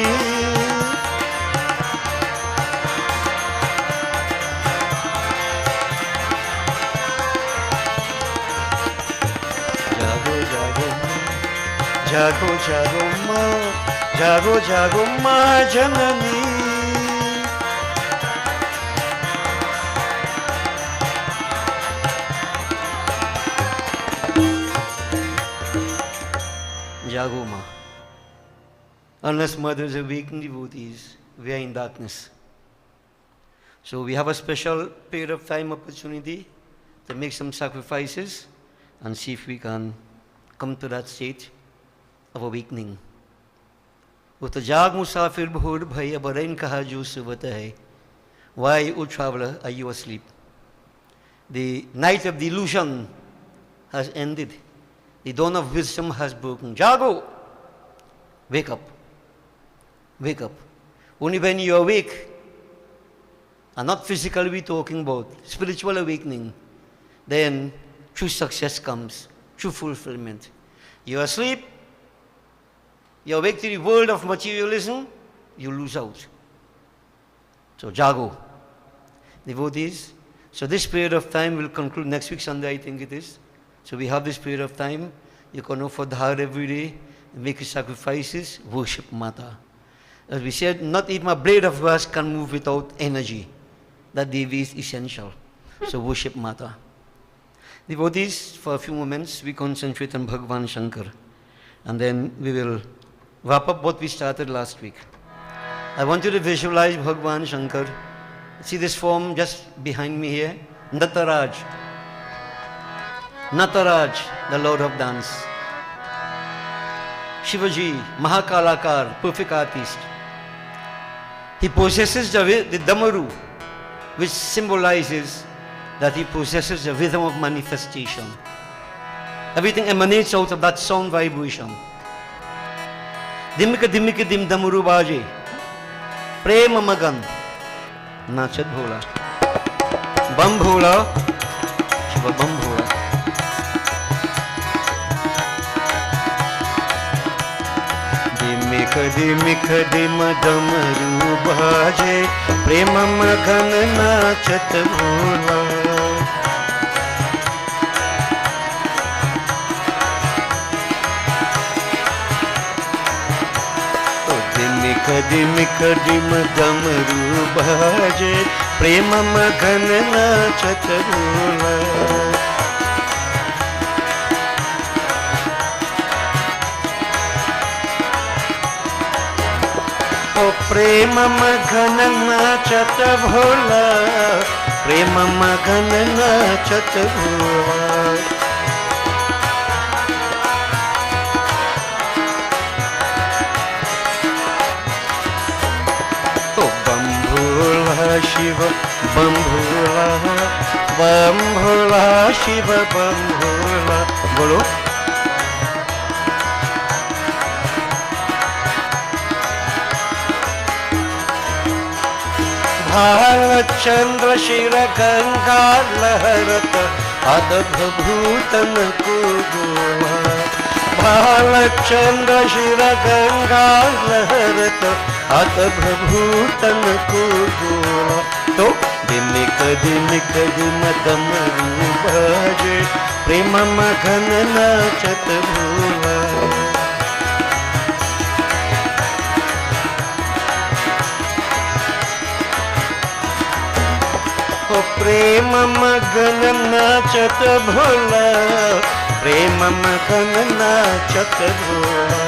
जागो जागो जागो जागो माँ जागो जागो माँ जननी जागो माँ. Unless mothers awaken devotees, we are in darkness. So we have a special period of time opportunity to make some sacrifices and see if we can come to that state of awakening. वो तो जाग मुसाफिर भूर भय बरन कहा जो सुबत है. Why, O traveler, are you asleep? The night of delusion has ended. The dawn of wisdom has broken. Jago! Wake up. Wake up. Only when you are awake, and not physically we're talking about, spiritual awakening, then true success comes, true fulfillment. You're asleep, you're awake to the world of materialism, you lose out. So Jago. Devotees, so this period of time will conclude next week Sunday, I think it is. So we have this period of time. You can offer dhar every day, make sacrifices, worship Mata. As we said, not even a blade of grass can move without energy. That Devi is essential. So worship Mata. Devotees, for a few moments, we concentrate on Bhagavan Shankar. And then we will wrap up what we started last week. I want you to visualize Bhagavan Shankar. See this form just behind me here? Nataraj. Nataraj, the Lord of Dance. Shivaji, Mahakalakar, perfect artist. He possesses the Damaru, which symbolizes that he possesses the rhythm of manifestation. Everything emanates out of that sound vibration. Dimika dimika dim Damaru baje, prema magan, nachat bhola. Bam bhola, Shiva bam bhola. कदिम कदिम डमरू बाजे प्रेम मगन नाचत भोला दिम कदिम कदिम डमरू बाजे प्रेम मगन नाचत भोला प्रेम मगन नाचत भोला प्रेम मगन नाचत भोला तो बम भोला शिव बम भोला शिव बम भोला बोलो भालचंद्र शिर गंगा लहरत अदभूतन को गोला भालचंद्र शिर गंगा लहरत अदभूतन को गोला तो दिमिक दिमिक दिम डमरू बाजे प्रेम मगन नाचत भोला प्रेम मगन नाचत भोला प्रेम मगन नाचत भोला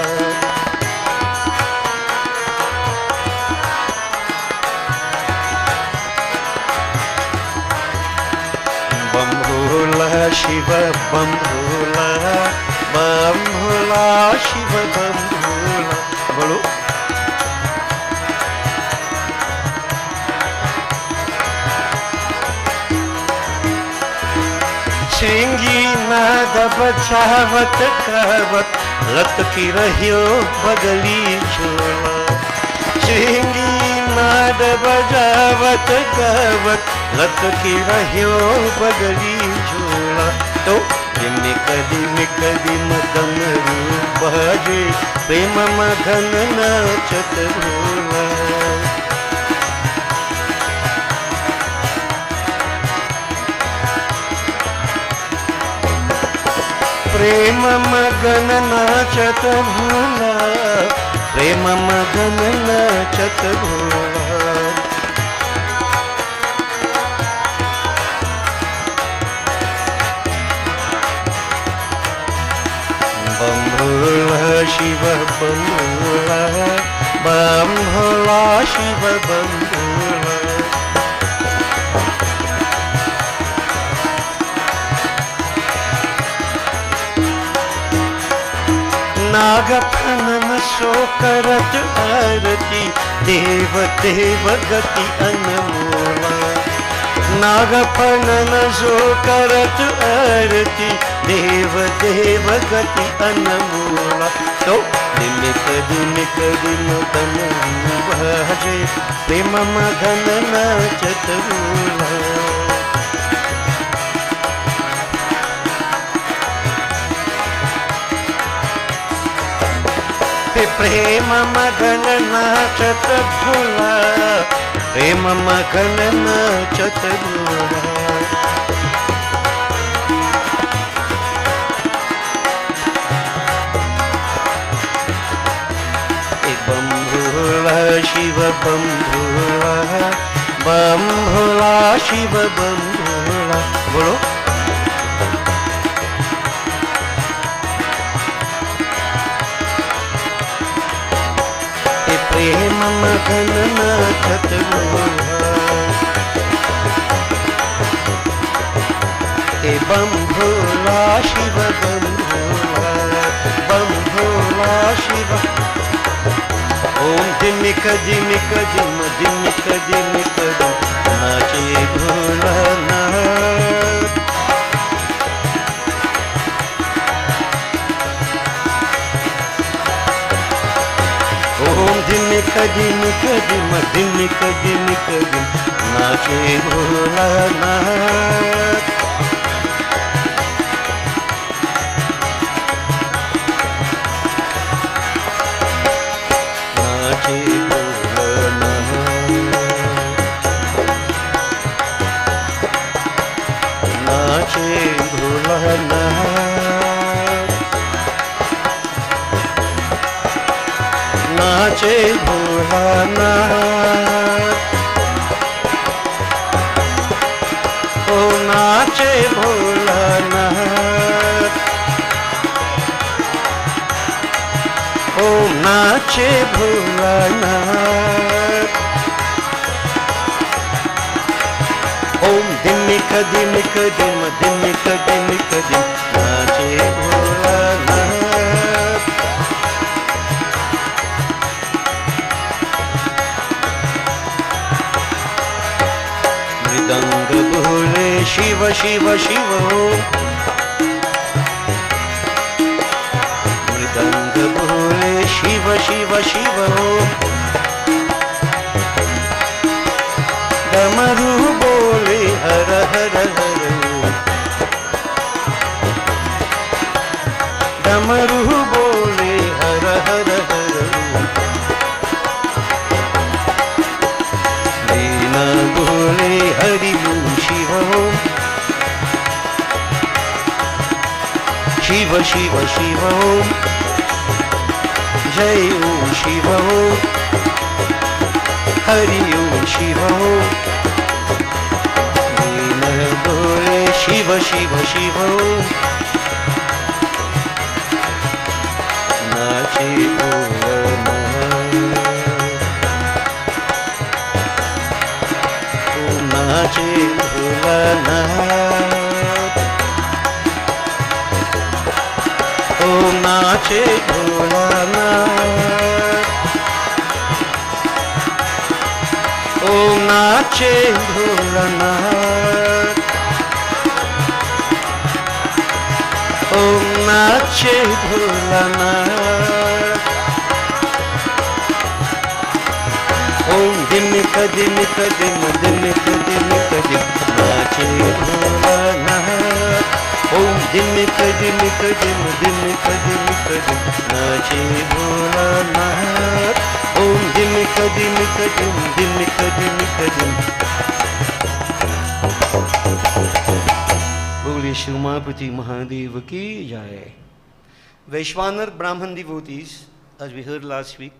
शिव बम भोला शिव बम भोला। बोलो। श्रृंगी नाद बजावत गावत लटकी रहियो बगली झोला। श्रृंगी नाद बजावत गावत लटकी रहियो बगली झोला। तो दिमिक दिमिक दिम डमरू बाजे प्रेम मगन नाचत भोला। प्रेम मगन नाचत भोला, प्रेम मगन नाचत भोला। बम भोला शिव बम भोला, बम भोला शिव बम भोला। नागफणन सो करत आरती, देव देव गति अनमोला। नागफणन सो करत आरती, देव देव गति अनमोला। तो दिमिक दिमिक दिम डमरू बाजे प्रेम मगन नाचत भोला। प्रेम मगन नाचत भोला, प्रेम मगन नाचत भोला। बम भोला शिव बम भोला, बम भोला शिव बम भोला। बोलो। प्रेम मगन नाचत भोला। बम भोला शिव बम भोला, बम भोला शिव। ओम दिमिक दिमिक दिम दिमिक दिमिक दिम नाचे भोलानाथ। ओम दिमिक दिमिक दिम दिमिक दिमिक दिम नाचे भोलानाथ। नाचे भोलानाथ, नाचे भोलानाथ, नाचे भोलानाथ। ओ नाचे भोलानाथ, ओ नाचे भोलानाथ। ओम दिमिक दिमिक दिम दिमिक दिमिक दिम नाचे भोलानाथ। मृदंग बोले शिव शिव शिव। मृदंग बोले शिव शिव शिव। डमरू बोले हर हर हर। डमरू बोले हर हर हर। वीणा बोले हरि ओम शिव। शिव शिव शिव। जय ओम शिव। हरि ओम शिव। वीणा बोले शिव शिव शिव। नाचे भोलानाथ, नाचे Bholanath. Om Nache Bholanath. Om Nache Bholanath. Om Nache Bholanath. Om Dimika Dimika Dim Dimika Dimika Dim Nache Bholanath. Om Dimika Dimika Dim Dimika Dimika Dim Nache Bholanath. Om Dimika Dimika Dim Dimika Dimika Dim. Boli Shiv Mahapati Mahadev ki jai. Vaishwanar Brahman devotees, as we heard last week,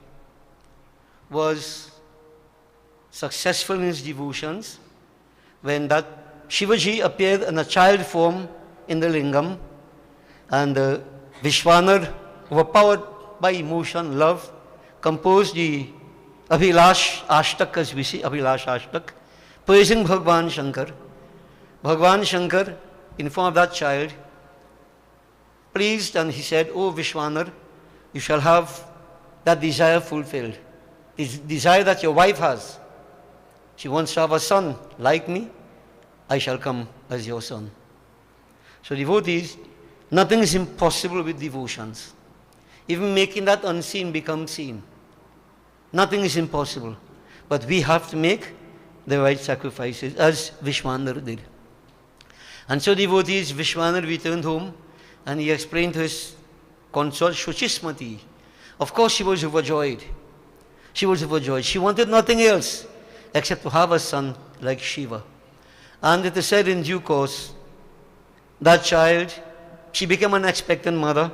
was successful in his devotions when that Shivaji appeared in a child form in the lingam, and Vishwanar, overpowered by emotion, love, composed the Abhilash Ashtak, as we see, Abhilash Ashtak, praising Bhagwan Shankar. Bhagwan Shankar, in form of that child, pleased, and he said, "Oh Vishwanar, you shall have that desire fulfilled. This desire that your wife has. She wants to have a son like me. I shall come as your son." So devotees, nothing is impossible with devotions. Even making that unseen become seen. Nothing is impossible. But we have to make the right sacrifices, as Vishwanar did. And so devotees, Vishwanar returned home, and he explained to his consort Shuchismati. Of course she was overjoyed. She was overjoyed. She wanted nothing else except to have a son like Shiva. And it is said in due course, that child, she became an expectant mother,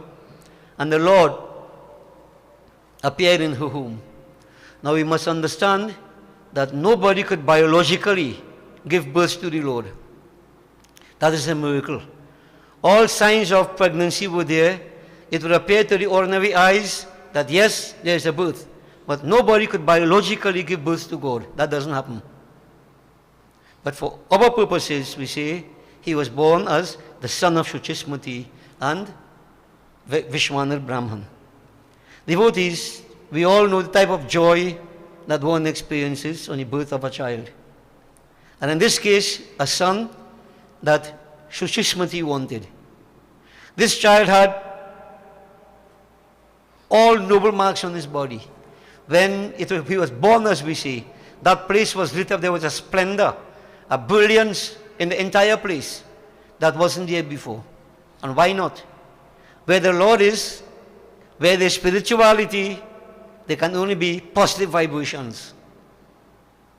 and the Lord appeared in her womb. Now we must understand that nobody could biologically give birth to the Lord. That is a miracle. All signs of pregnancy were there. It would appear to the ordinary eyes that yes, there is a birth. But nobody could biologically give birth to God. That doesn't happen. But for our purposes, we say he was born as the son of Shuchismati and Vishwanar Brahman. Devotees, we all know the type of joy that one experiences on the birth of a child. And in this case, a son that Shuchismati wanted. This child had all noble marks on his body. When he was born, as we say, that place was lit up. There was a splendor, a brilliance in the entire place that wasn't there before. And why not? Where the Lord is, where there's spirituality, there can only be positive vibrations.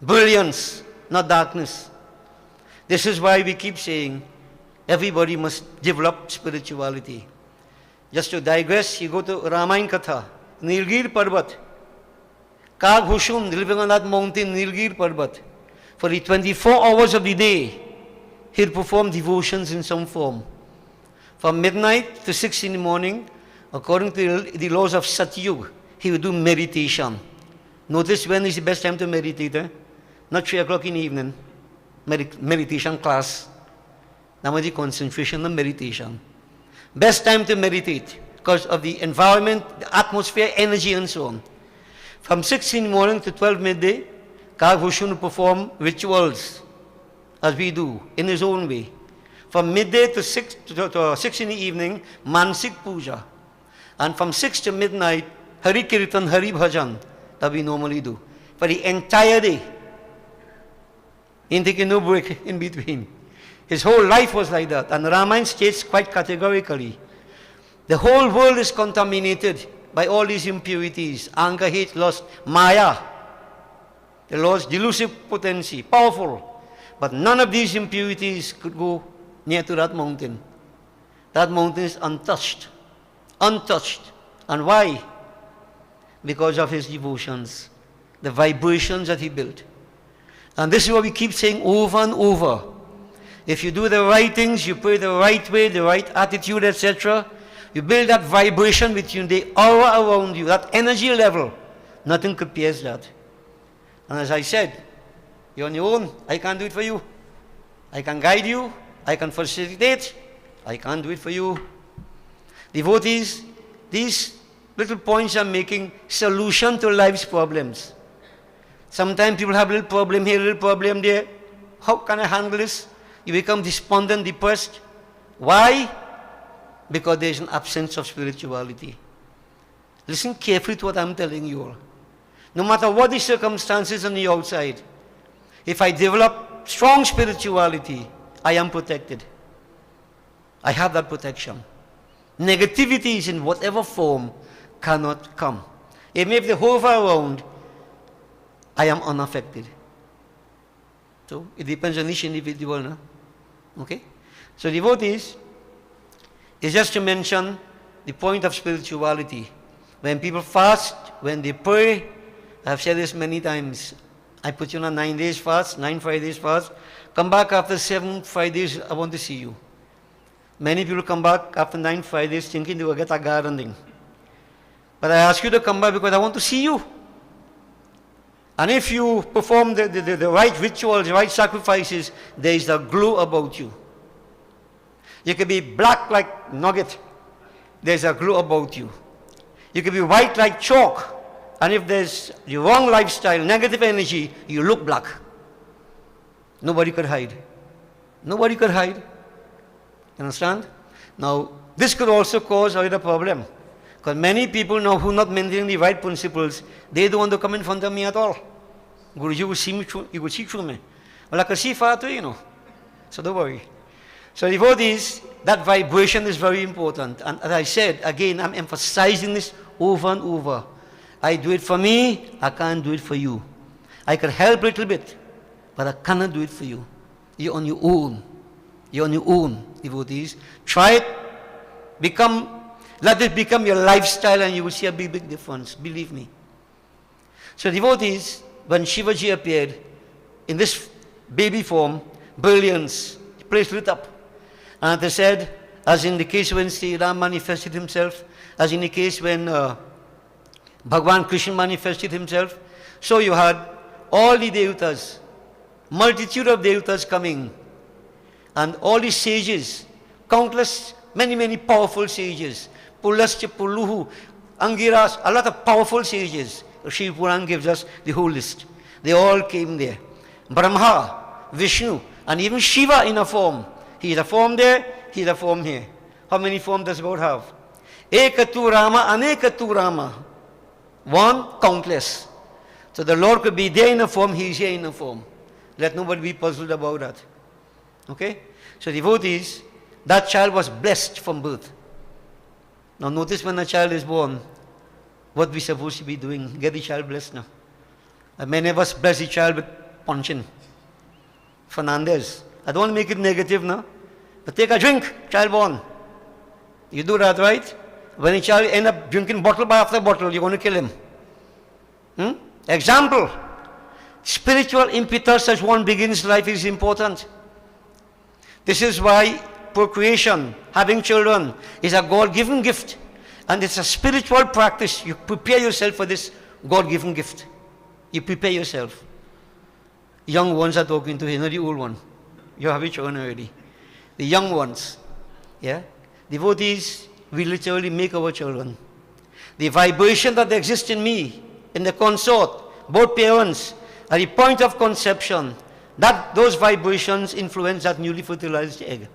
Brilliance, not darkness. This is why we keep saying everybody must develop spirituality. Just to digress, you go to Ramayana Katha, Nilgir Parbat. Kaghushum, living on that mountain, Nilgir Parbat. For the 24 hours of the day, he'd perform devotions in some form. From midnight to 6 in the morning, according to the laws of Satyug, he would do meditation. Notice when is the best time to meditate? Not 3 o'clock in the evening. Meditation class. That was the concentration and meditation. Best time to meditate because of the environment, the atmosphere, energy, and so on. From 6 in the morning to 12 midday, Kaghushun would perform rituals, as we do, in his own way. From midday to 6 in the evening, Mansik Puja. And from 6 to midnight, Hari Kirtan, Hari Bhajan, that we normally do. For the entire day. He taking no break in between. His whole life was like that. And Ramayana states quite categorically, the whole world is contaminated by all these impurities, anger, hate, lust, Maya, the Lord's delusive potency, powerful. But none of these impurities could go near to that mountain. That mountain is untouched. Untouched. And why? Because of his devotions, the vibrations that he built. And this is what we keep saying over and over. If you do the right things, you pray the right way, the right attitude, etc., you build that vibration between the aura around you, that energy level. Nothing could pierce that. And as I said, you're on your own. I can't do it for you. I can guide you. I can facilitate. I can't do it for you. Devotees, these little points I'm making, solution to life's problems. Sometimes people have a little problem here, a little problem there. How can I handle this? You become despondent, depressed. Why? Because there is an absence of spirituality. Listen carefully to what I'm telling you all. No matter what the circumstances on the outside, if I develop strong spirituality, I am protected. I have that protection. Negativities in whatever form cannot come. Even if they hover around, I am unaffected. So it depends on each individual. No? Okay? So devotees is just to mention the point of spirituality. When people fast, when they pray, I have said this many times. I put you on a 9 days fast, 9 Fridays fast. Come back after 7 Fridays, I want to see you. Many people come back after 9 Fridays thinking they will get a gardening. But I ask you to come back because I want to see you. And if you perform the right rituals, the right sacrifices, there is a glow about you. You can be black like nugget. There's a glow about you. You can be white like chalk. And if there's the wrong lifestyle, negative energy, you look black. Nobody could hide. Nobody could hide. You understand? Now, this could also cause another problem. Because many people now who are not maintaining the right principles, they don't want to come in front of me at all. Guruji will see me through, you will see through me. Well, I can see far too, you know. So don't worry. So devotees, that vibration is very important. And as I said, again, I'm emphasizing this over and over. I do it for me, I can't do it for you. I can help a little bit, but I cannot do it for you. You're on your own. You're on your own, devotees. Try it. Let it become your lifestyle and you will see a big, big difference. Believe me. So devotees, when Shivaji appeared in this baby form, brilliance, the place lit up. And they said, as in the case when Sri Ram manifested himself, as in the case when Bhagwan Krishna manifested himself, so you had all the devatas, multitude of devatas coming, and all the sages, countless, many, many powerful sages, Pulascha, Puluhu, Angiras, a lot of powerful sages. Shiva Puran gives us the whole list. They all came there. Brahma, Vishnu, and even Shiva in a form. He is a form there, he is a form here. How many forms does God have? Ekatu Rama, Anekatu Rama. One, countless. So the Lord could be there in a form, he is here in a form. Let nobody be puzzled about that. Okay? So devotees, that child was blessed from birth. Now notice when a child is born, what we're supposed to be doing. Get the child blessed now. And many of us bless the child with punching. Fernandez. I don't want to make it negative now. But take a drink, child born. You do that, right? When a child ends up drinking bottle by after bottle, you're going to kill him. Example. Spiritual impetus as one begins life is important. This is why procreation, having children, is a God-given gift. And it's a spiritual practice. You prepare yourself for this God-given gift. You prepare yourself. Young ones are talking to him, not the old one. You have your children already. The young ones. Yeah? Devotees, we literally make our children. The vibration that exists in me, in the consort, both parents, at the point of conception, those vibrations influence that newly fertilized egg.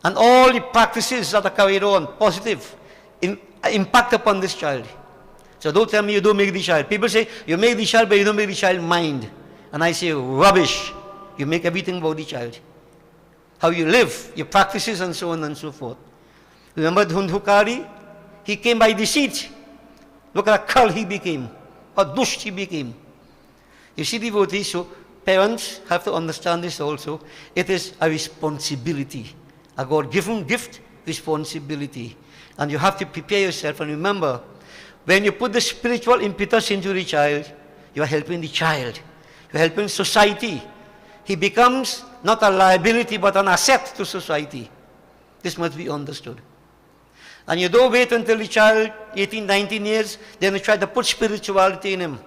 And all the practices that are carried on, positive, impact upon this child. So don't tell me you don't make the child. People say, you make the child, but you don't make the child mind. And I say, rubbish. You make everything about the child. How you live, your practices, and so on and so forth. Remember Dhundhukari? He came by deceit. Look at the cult he became. How dusht he became. You see, devotees, so parents have to understand this also. It is a responsibility. A God-given gift, responsibility. And you have to prepare yourself. And remember, when you put the spiritual impetus into the child, you are helping the child. You are helping society. He becomes not a liability, but an asset to society. This must be understood. And you don't wait until the child, 18, 19 years, then you try to put spirituality in him.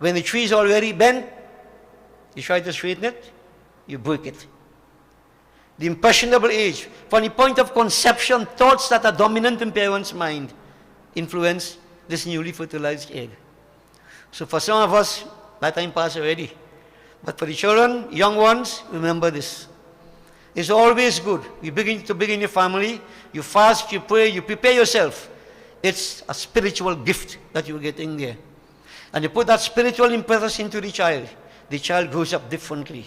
When the tree is already bent, you try to straighten it, you break it. The impressionable age, from the point of conception, thoughts that are dominant in parents' mind influence this newly fertilized egg. So for some of us, that time passed already. But for the children, young ones, remember this. It's always good. You begin your family, you fast, you pray, you prepare yourself. It's a spiritual gift that you're getting there. And you put that spiritual impetus into the child grows up differently.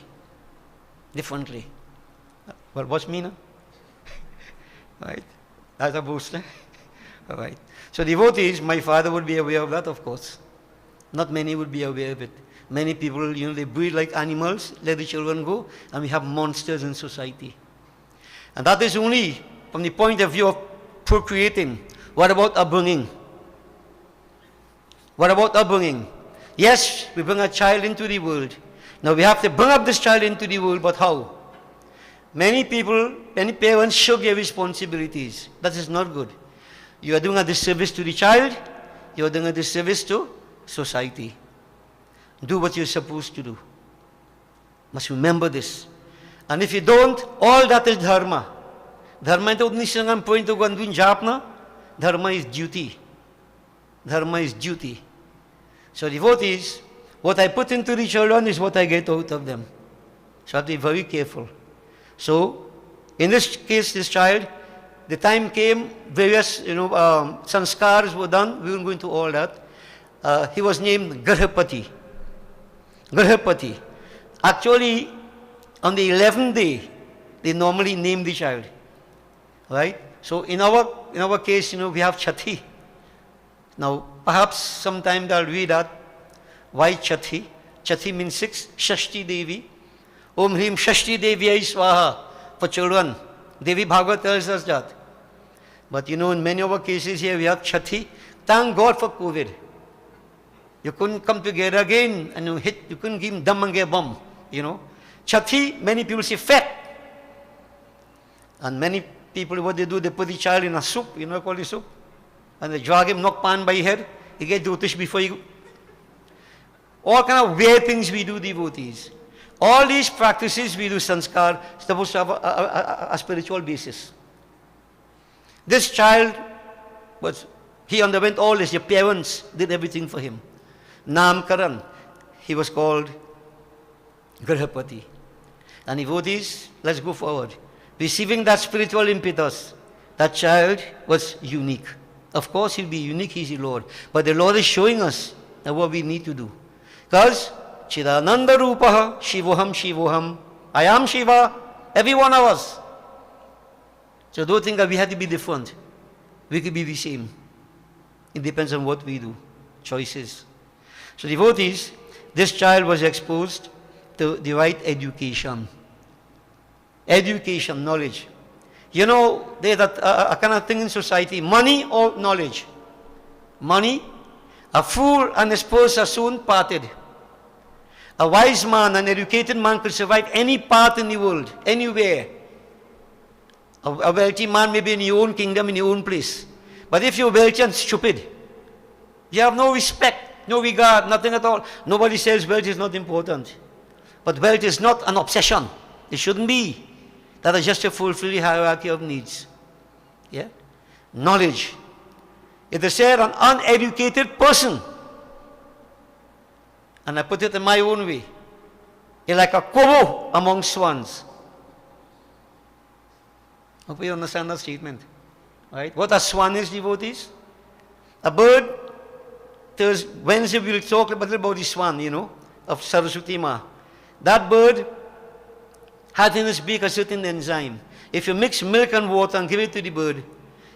Differently. Well, what's me now? Right? That's a booster. All right. So devotees, my father would be aware of that, of course. Not many would be aware of it. Many people, they breed like animals, let the children go, and we have monsters in society. And that is only from the point of view of procreating. What about upbringing? What about upbringing? Yes, we bring a child into the world. Now we have to bring up this child into the world, but how? Many people, many parents shirk their responsibilities. That is not good. You are doing a disservice to the child, you are doing a disservice to society. Do what you're supposed to do. Must remember this. And if you don't, all that is dharma. Dharma ito ni silang point to gandun job na. Dharma is duty. Dharma is duty. So devotees, what I put into the children is what I get out of them. So I have to be very careful. So, in this case, this child, the time came, various, sanskars were done. We won't go into all that. He was named Garhapati. Garhapati. Actually, on the 11th day, they normally name the child. Right? So, in our case, we have Chati. Now, perhaps sometime I'll read that. Why Chati? Chati means 6. Shashti Devi. Om Hrim Shashti Devi Swaha. For children. Devi Bhagavad tells us that. But in many of our cases here we have Chati. Thank God for COVID. You couldn't come together again and you couldn't give dam and get bomb. Chati, many people say fat. And many people, what they do, they put the child in a soup, call the soup. And they drag him, knock pan by his head. He get jyotish before you. All kind of weird things we do, devotees. All these practices we do, sanskar, supposed to have a spiritual basis. This child, he underwent all this. Your parents did everything for him. Namkaran, he was called Garhapati. And devotees, let's go forward. Receiving that spiritual impetus, that child was unique. Of course, he'll be unique, he's the Lord. But the Lord is showing us what we need to do. Because Chidananda Rupaha, Shivoham, Shivoham, I am Shiva, every one of us. So don't think that we have to be different. We could be the same. It depends on what we do. Choices. So devotees, this child was exposed to the right education. Education, knowledge. There's a kind of thing in society, money or knowledge. Money, a fool and his purse are soon parted. A wise man, an educated man could survive any part in the world, anywhere. A wealthy man may be in your own kingdom, in your own place. But if you're wealthy and stupid, you have no respect, no regard, nothing at all. Nobody says wealth is not important. But wealth is not an obsession. It shouldn't be. That is just to fulfill the hierarchy of needs. Yeah? Knowledge. It is said an uneducated person, and I put it in my own way, is like a kobo among swans. Hope you understand that statement. Right? What a swan is, devotees? A bird. Wednesday we will talk a little about the swan, of Saraswati Ma. That bird had in its beak a certain enzyme. If you mix milk and water and give it to the bird,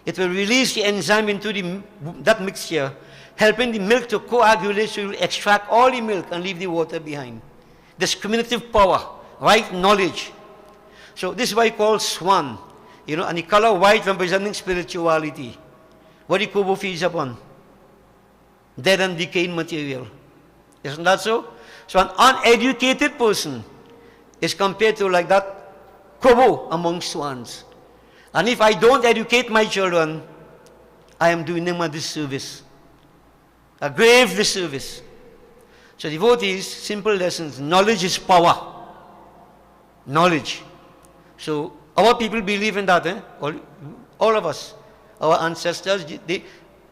it will release the enzyme into that mixture, helping the milk to coagulate, so you will extract all the milk and leave the water behind. Discriminative power, right knowledge. So this is why I call swan. And the color white representing spirituality. What the kobo feeds upon? Dead and decaying material. Isn't that so? So an uneducated person is compared to like that kobo among swans. And if I don't educate my children, I am doing them a disservice. A grave disservice. So devotees, simple lessons. Knowledge is power. Knowledge. So our people believe in that. All of us. Our ancestors,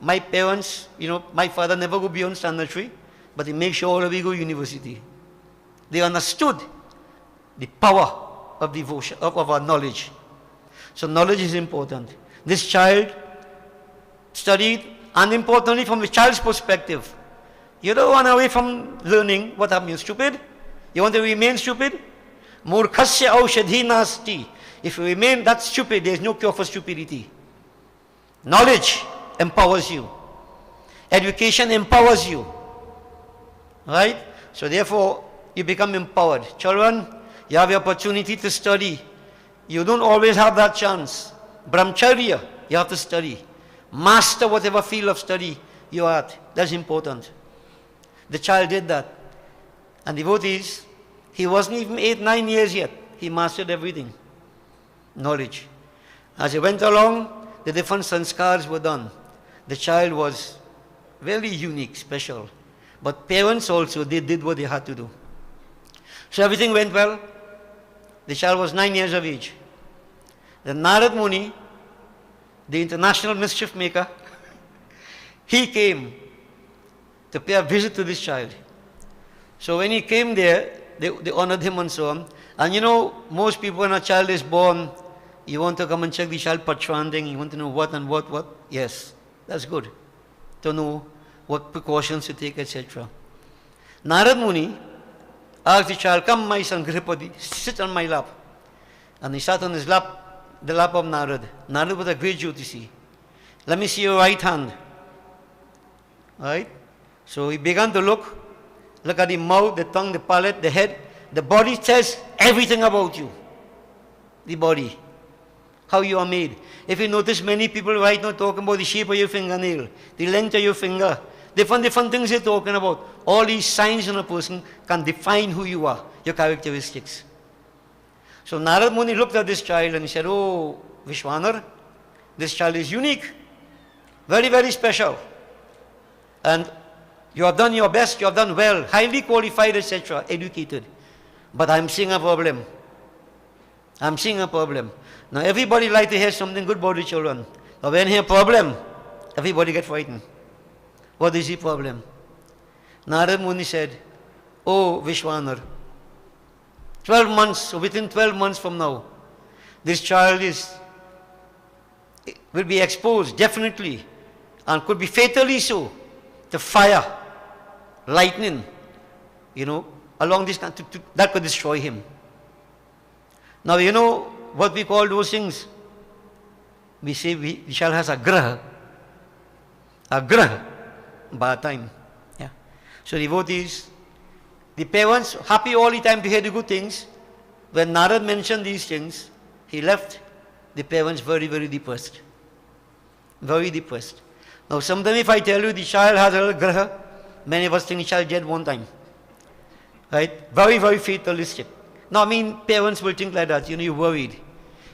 my parents, my father never go beyond standard 3, but he made sure all of we go university. They understood the power of devotion, of our knowledge. So knowledge is important. This child studied, and importantly from the child's perspective. You don't run away from learning. What happens? You're stupid? You want to remain stupid? Murkhasya aushadhi nasti. If you remain that stupid, there is no cure for stupidity. Knowledge empowers you. Education empowers you. Right? So therefore, you become empowered. Children, you have the opportunity to study. You don't always have that chance. Brahmacharya, you have to study. Master whatever field of study you are at. That's important. The child did that. And devotees, he wasn't even 8, 9 years yet. He mastered everything. Knowledge. As he went along, the different sanskars were done. The child was very unique, special. But parents also, they did what they had to do. So everything went well. The child was 9 years of age. The Narad Muni, the international mischief maker, he came to pay a visit to this child. So when he came there, they honored him and so on. And most people when a child is born, you want to come and check the child for chanting, you want to know what and what. Yes, that's good. To know what precautions to take, etc. Narad Muni asked the child, come my son Gripadi, sit on my lap. And he sat on his lap, the lap of Narad. Narad was a great Jyotisi. Let me see your right hand. Right? So he began to look at the mouth, the tongue, the palate, the head. The body tells everything about you. The body. How you are made. If you notice, many people right now talking about the shape of your fingernail, the length of your finger, different things they're talking about. All these signs in a person can define who you are, your characteristics. So Narad Muni looked at this child and he said, oh, Vishwanar, this child is unique, very, very special. And you have done your best, you have done well, highly qualified, etc., educated. But I'm seeing a problem. I'm seeing a problem. Now everybody like to hear something good about the children. But when hear problem, everybody get frightened. What is the problem? Narad Muni said, oh Vishwanar, 12 months, so within 12 months from now, this child will be exposed, definitely, and could be fatally so, to fire, lightning, along this, that could destroy him. Now, what we call those things? We say the child has a graha bad time. Yeah. So devotees, the parents happy all the time to hear the good things. When Narad mentioned these things, he left the parents very, very depressed. Very depressed. Now sometimes if I tell you the child has a little graha, many of us think the child dead one time. Right? Very, very fatalistic. Now parents will think like that, you're worried.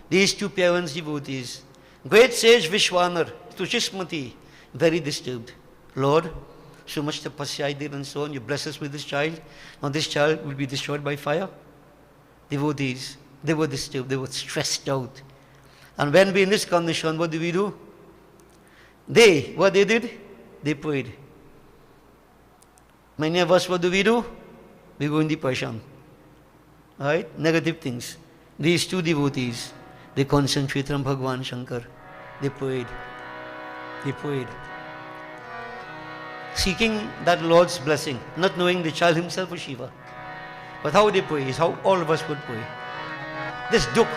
These two parents, devotees, great sage Vishwanar, Tushishmati, very disturbed. Lord, so much tapasya I did and so on, you bless us with this child. Now this child will be destroyed by fire. Devotees, they were disturbed, they were stressed out. And when we're in this condition, what do? What they did? They prayed. Many of us, what do? We go in depression. Right? Negative things. These two devotees, they concentrated on Bhagwan Shankar. They prayed. They prayed. Seeking that Lord's blessing, not knowing the child himself was Shiva. But how they pray is how all of us would pray. This dukh,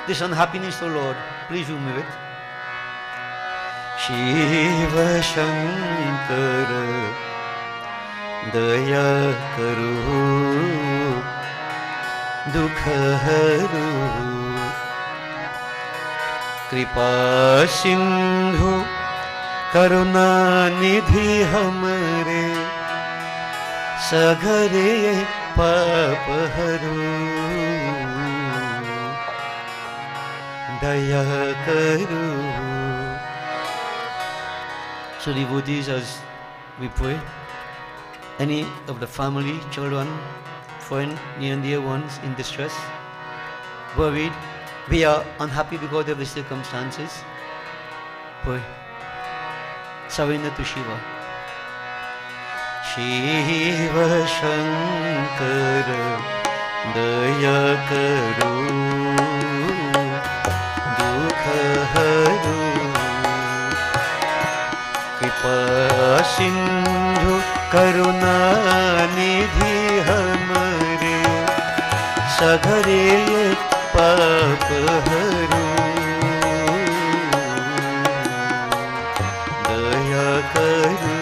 this unhappiness, O Lord, please remove it. Shiva Shankara Daya Karu Dukha Haru Kripa Sindhu Karuna Nidhi Hamare Sagare Papa Haru Daya Karu. So devotees, as we pray, any of the family, children, friend, near and dear ones in distress, worried, we are unhappy because of the circumstances, pray. Surrender to Shiva. Shiva Shankara Daya Karo Dukha Haru Kripa Sindhu Karuna Nidhi Hamare Saghare Pap Haru Daya Karo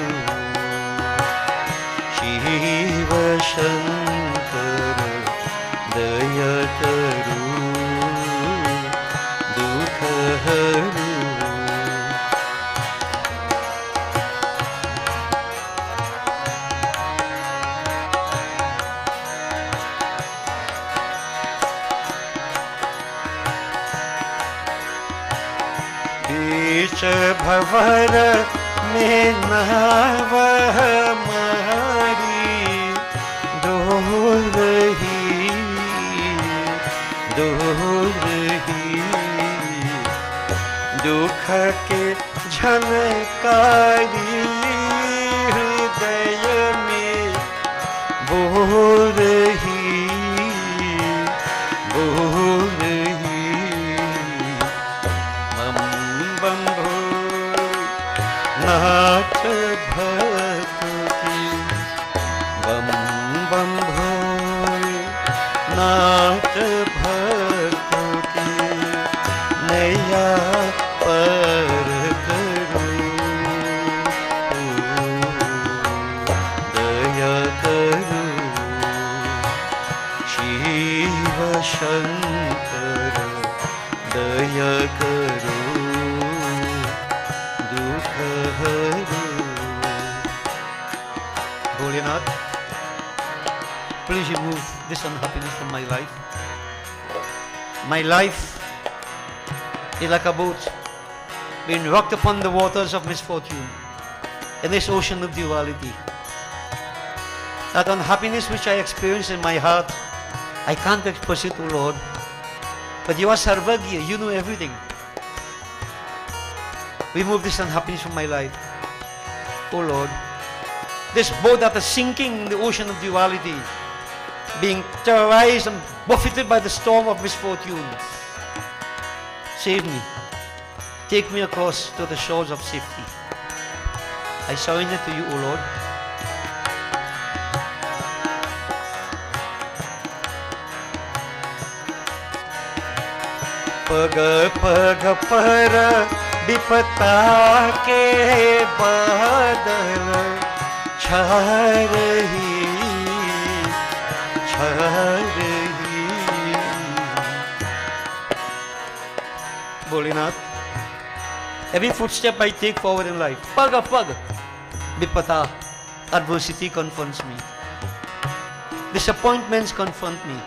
Shiva Shankara Daya Karo Dukha Haru बीच भंवर में नाव हमारी डोल रही दुख के झनकारी हृदय में बोल रही नाथ भक्ति बम बम भोले नाथ भक्ति नैया पर करो दया करो शिव शंकर दया करो Bholenath, please remove this unhappiness from my life. My life is like a boat being rocked upon the waters of misfortune in this ocean of duality. That unhappiness which I experience in my heart, I can't express it, O Lord. But you are Sarvagya, you know everything. Remove this unhappiness from my life, O Lord. This boat that is sinking in the ocean of duality, being terrorized and buffeted by the storm of misfortune. Save me. Take me across to the shores of safety. I surrender to you, O Lord. Pag pag para विपता के बादल छा रही Bholenath, every footstep I take forward in life, pag vipata, adversity confronts me, disappointments confront me.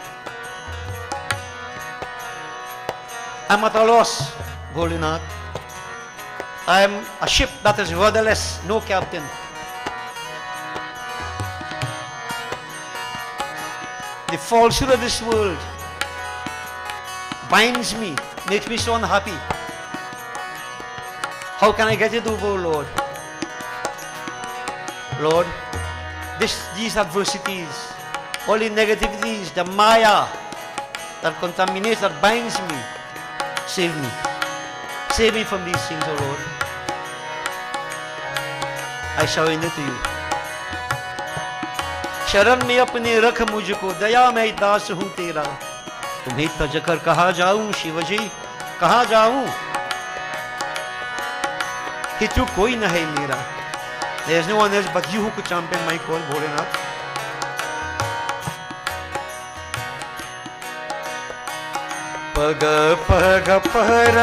I'm at a loss, Bholenath. I am a ship that is rudderless, no captain. The falsehood of this world binds me, makes me so unhappy. How can I get it over, Lord? Lord, these adversities, all the negativities, the maya that contaminates, that binds me, save me. Save me from these things, O Lord. I surrender to you. शरण में अपने रख मुझको, दया मैं दास हूँ तेरा. तुम्हें तज कर कहाँ जाऊं शिवजी, कहाँ जाऊं? हितु कोई न है मेरा. There is no one else but you who could champion my call, Bholenath. पग पग पर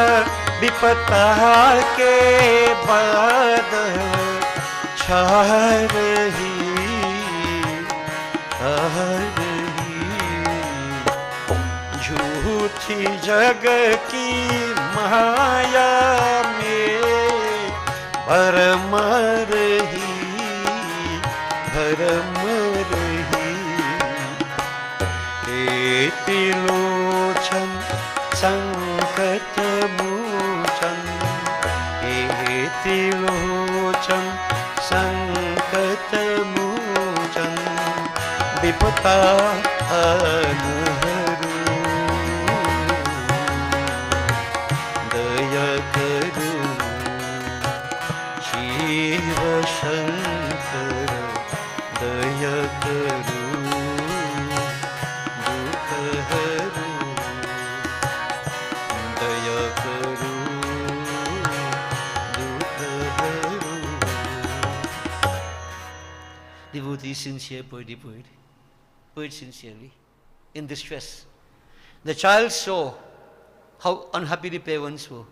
विपता के बादल छा रही झूठी जग की माया में भरम रही हे त्रिलोचन संकट मोचन, हे त्रिलोचन तानहरू दया करो शिव शंकर दया करो दुख हरो दया करो दुख हरो. Devotee sincere poet, poet sincerely, in distress. The child saw how unhappy the parents were.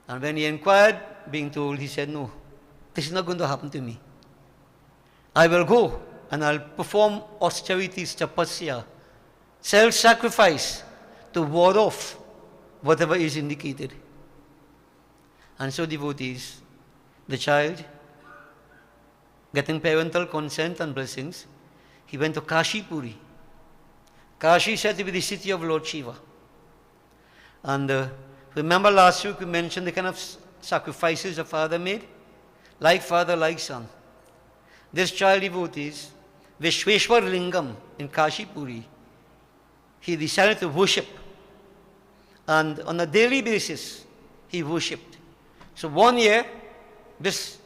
And when he inquired, being told, he said, no, this is not going to happen to me. I will go and I'll perform austerities, tapasya, self-sacrifice to ward off whatever is indicated. And so devotees, the child, getting parental consent and blessings, he went to Kashi Puri. Kashi said to be the city of Lord Shiva. And remember last week we mentioned the kind of sacrifices a father made? Like father, like son. This child devotees, Vishweshwar Lingam in Kashi Puri, he decided to worship. And on a daily basis, he worshipped. So 1 year, this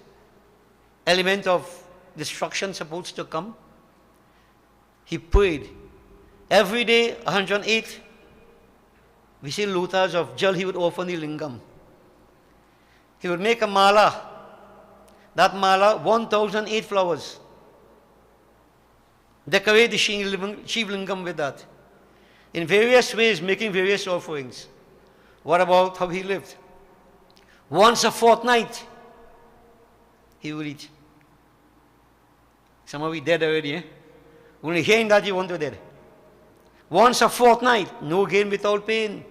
element of destruction supposed to come, he prayed. Every day, 108, we see lotas of jal he would offer the lingam. He would make a mala. That mala, 1008 flowers. Decorate the Shiv Lingam with that. In various ways, making various offerings. What about how he lived? Once a fortnight, he would eat. Some of you dead already, eh? Only hearing that you want to dead. Once a fortnight, no gain without pain.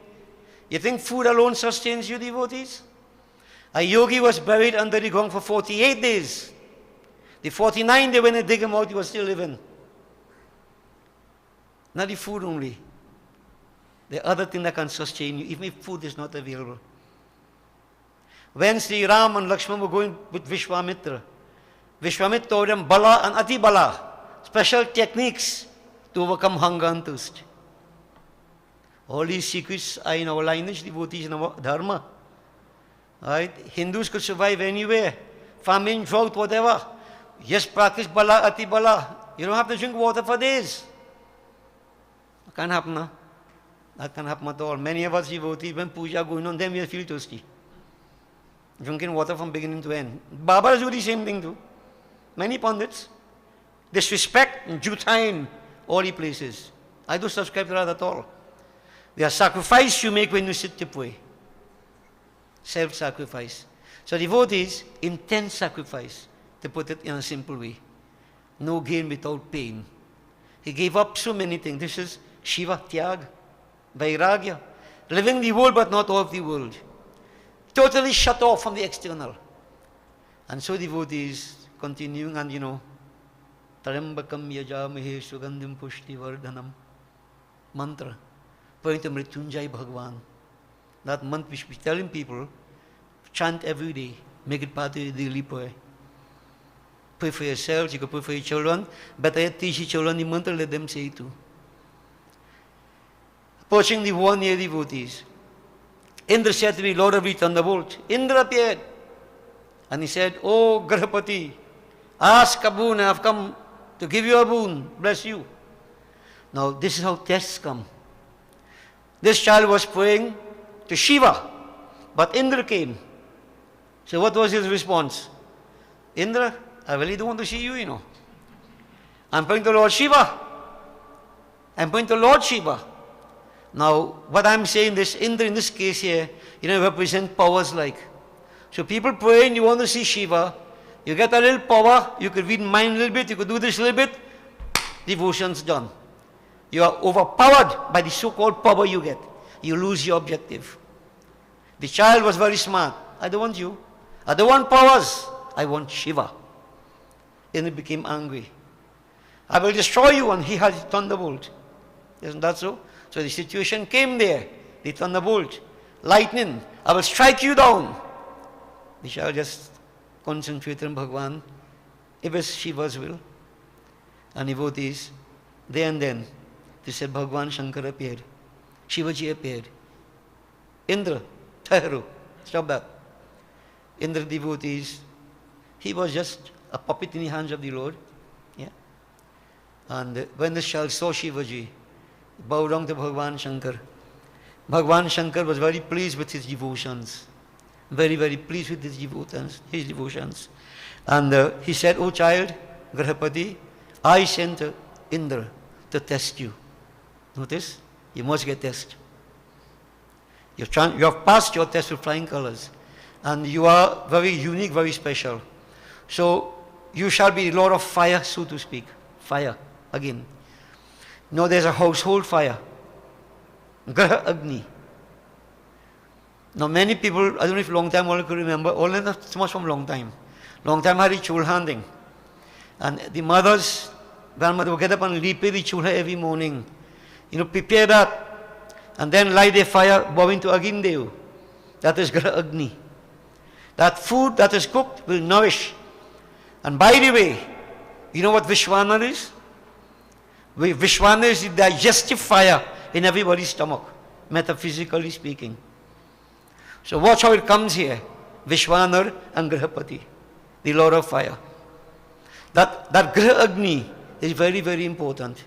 You think food alone sustains you, devotees? A yogi was buried under the ground for 48 days. The 49th day when they dig him out, he was still living. Not the food only. The other thing that can sustain you, even if food is not available. When Sri Ram and Lakshman were going with Vishwamitra, Vishwamitra told them Bala and Ati Bala, special techniques to overcome hunger and thirst. All these secrets are in our lineage, devotees, in our dharma. Right? Hindus could survive anywhere, famine, drought, whatever. Just practice Bala, Ati Bala. You don't have to drink water for days. That can't happen, huh? That can't happen at all. Many of us devotees, when puja going on, then we feel thirsty. Drinking water from beginning to end. Babas do the same thing too. Many pundits disrespect in due time all the places. I don't subscribe to that at all. There are sacrifices you make when you sit to pray. Self-sacrifice. So devotees, intense sacrifice, to put it in a simple way. No gain without pain. He gave up so many things. This is Shiva, Tyag, Vairagya. Living the world but not of the world. Totally shut off from the external. And so devotees, continuing and Tarambakam yajamahe sugandhim pushti vardhanam. Mantra. Praying to Mrityunjay Bhagwan. That month which we're telling people, chant every day. Make it part of your daily prayer. Pray for yourselves, you can pray for your children. Better yet, teach your children the mantra, let them say it too. Approaching the 1 year devotees. Indra said to me, Lord of the Thunderbolt. Indra appeared. And he said, Oh Grahapati, ask a boon, I have come to give you a boon. Bless you. Now this is how tests come. This child was praying to Shiva, but Indra came. So what was his response? Indra, I really don't want to see you, I'm praying to Lord Shiva. I'm praying to Lord Shiva. Now, what I'm saying, this Indra in this case here, represent powers like. So people pray and you want to see Shiva, you get a little power, you could read mind a little bit, you could do this a little bit, devotion's done. You are overpowered by the so-called power you get. You lose your objective. The child was very smart. I don't want you. I don't want powers. I want Shiva. And he became angry. I will destroy you, and he had a thunderbolt. Isn't that so? So the situation came there. The thunderbolt, lightning. I will strike you down. The child just concentrated on Bhagwan. It was Shiva's will. And devotees, there and then, they said Bhagwan Shankar appeared. Shivaji appeared. Indra, Tahru, stop that. Indra devotees, he was just a puppet in the hands of the Lord. Yeah. And when the child saw Shivaji, bowed down to Bhagwan Shankar. Bhagwan Shankar was very pleased with his devotions. Very, very pleased with his devotions. And he said, "Oh child, Grahapati, I sent Indra to test you." Notice, you must get tested. You have passed your test with flying colors. And you are very unique, very special. So, you shall be the Lord of fire, so to speak. Fire, again. Now there's a household fire. Graha Agni. Now many people, I don't know if long time all could remember, only not so much from long time. Long time had the chul handing. And the mothers, grandmother would get up and repair the chulha every morning. Prepare that. And then light a fire, bowing to Agindev. That is Graha Agni. That food that is cooked will nourish. And by the way, you know what Vishwana is? Vishwana is the digestive fire in everybody's stomach, metaphysically speaking. So watch how it comes here. Vishwanar and Grahapati, the Lord of fire. That Graha Agni is very, very important.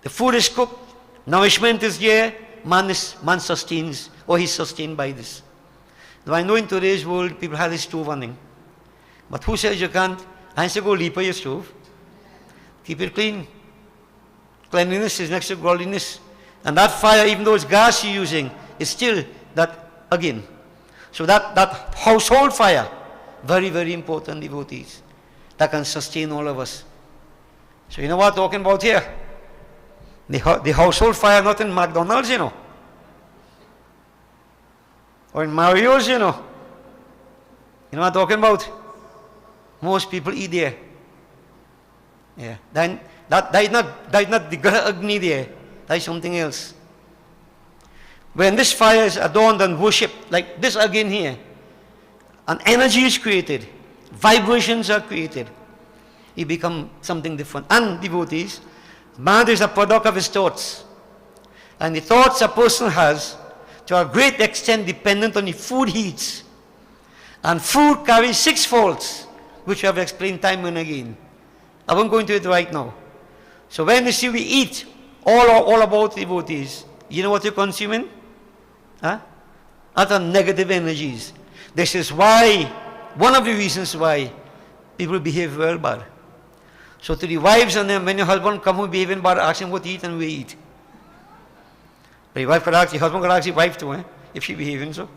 The food is cooked, nourishment is there, man sustains, or he's sustained by this. Now I know in today's world people have a stove running. But who says you can't? I say go leap your stove. Keep it clean. Cleanliness is next to godliness. And that fire, even though it's gas you're using, is still that again. So that household fire, very, very important, devotees, that can sustain all of us. So you know what I'm talking about here? The household fire, not in McDonald's, or in Mario's, You know what I'm talking about? Most people eat there. Yeah. Then that is not the Graha Agni there. That is something else. When this fire is adorned and worshipped, like this again here, an energy is created, vibrations are created. It becomes something different. And devotees, man is a product of his thoughts. And the thoughts a person has, to a great extent, dependent on the food he eats. And food carries 6 faults, which I have explained time and again. I won't go into it right now. So when you see we eat all about devotees, you know what you're consuming? Other negative energies. This is why, one of the reasons why people behave well bad. So to the wives and then when your husband come home behaving bad, ask him what to eat and we eat. But your wife could ask, your husband could ask your wife too, if she behaving so.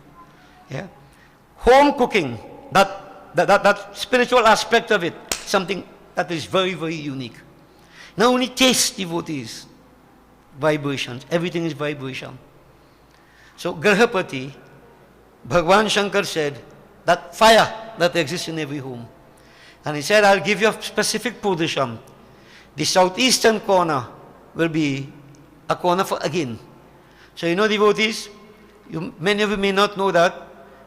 Yeah. Home cooking, that spiritual aspect of it, something that is very, very unique. Not only taste, devotees, vibrations, everything is vibration. So Grahapati, Bhagwan Shankar said, that fire that exists in every home. And he said, I'll give you a specific position. The southeastern corner will be a corner for again. So devotees, many of you may not know that,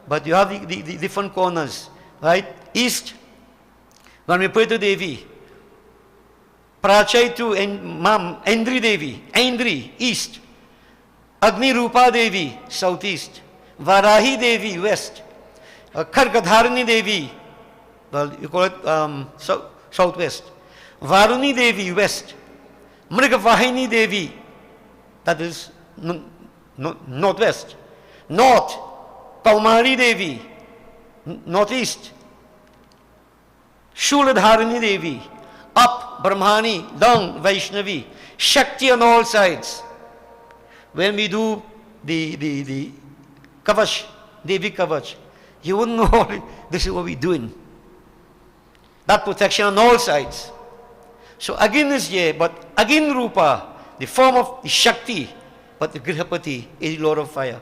but you have the different corners, right? East, when we pray to Devi, Prachay to Endri Devi, Endri, east. Agni Rupa Devi, southeast. Varahi Devi, west. Kargadharani Devi, well, you call it southwest. Varuni Devi, west. Mrigavahini Devi, that is northwest. North, Kaumari Devi, northeast. Shuladharani Devi, up, Brahmani, down, Vaishnavi. Shakti on all sides. When we do the Kavash, Devi Kavach, you wouldn't know this is what we're doing. That protection on all sides. So again is here, but again Rupa, the form of the Shakti, but the Grihapati is Lord of fire.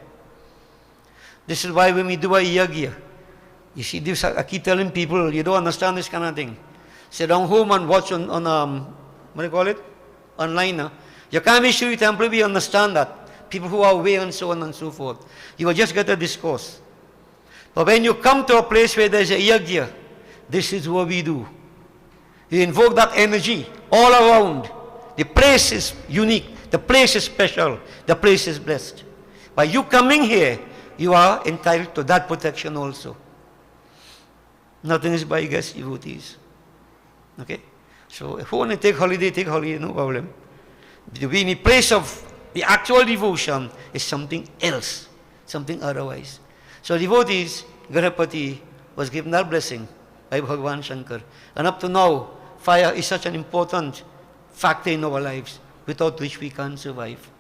This is why when we do a yagya, you see this, I keep telling people, you don't understand this kind of thing. Sit down home and watch on what do you call it? Online. You can't be sure you temple, we understand that. People who are away and so on and so forth. You will just get a discourse. But when you come to a place where there's a yagya, this is what we do. You invoke that energy all around. The place is unique. The place is special. The place is blessed. By you coming here, you are entitled to that protection also. Nothing is by guess, devotees. Okay? So if you want to take holiday, no problem. To be in the place of the actual devotion is something else, something otherwise. So devotees, Ganapati was given that blessing by Bhagavan Shankar. And up to now, fire is such an important factor in our lives, without which we can't survive.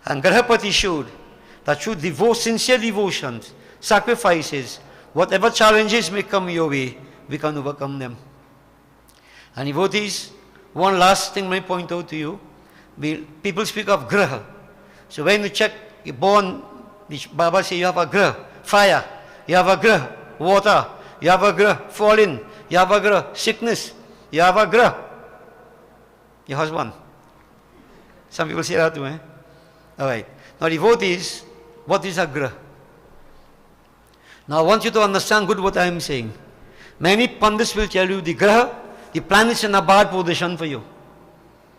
And Ganapati showed that through sincere devotions, sacrifices, whatever challenges may come your way, we can overcome them. And devotees, one last thing I point out to you. People speak of graha. So when you check, you're born, Baba says you have a graha, fire, you have a graha, water, you have a graha, falling, you have a graha, sickness, you have a graha, your husband. Some people say that too, eh? Alright. Now devotees, what is a graha? Now I want you to understand good what I am saying. Many pundits will tell you the graha, the planets in a bad position for you.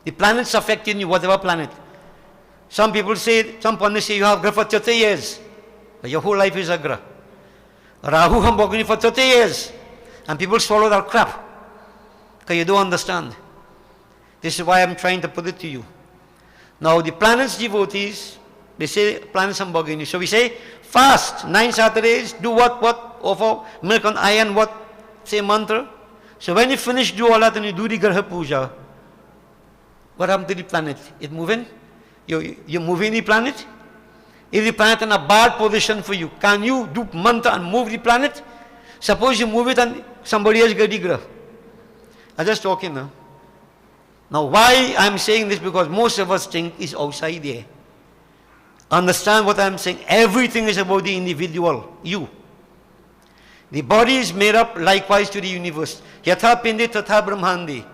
The planets affecting you, whatever planet. Some people say, some pundits say you have graha for 30 years. But your whole life is a graha. Rahu Hambogini for 30 years. And people swallow that crap. Because you don't understand. This is why I'm trying to put it to you. Now the planets devotees, they say planets Hambogini. So we say, fast, 9 Saturdays, do what, offer milk and iron, what, say mantra. So when you finish do all that and you do the Graha Puja, what happened to the planet? It moving? You're moving the planet? If the planet in a bad position for you, can you do mantra and move the planet? Suppose you move it and somebody else get the Graha. I'm just talking now. Now why I'm saying this? Because most of us think it's outside there. Understand what I'm saying? Everything is about the individual, you. The body is made up likewise to the universe. Yatha Pindi Tatha Brahmandi.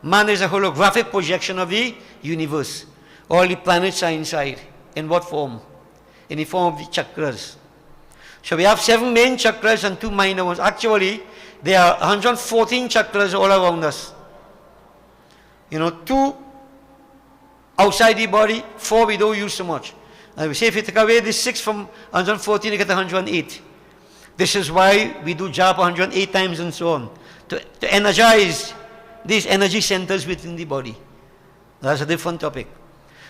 Man is a holographic projection of the universe. All the planets are inside. In what form? In the form of the chakras. So we have 7 main chakras and 2 minor ones. Actually, there are 114 chakras all around us. 2 outside the body, 4 we don't use so much. And we say if you take away the 6 from 114, you get 108. This is why we do japa 108 times and so on. To energize these energy centers within the body. That's a different topic.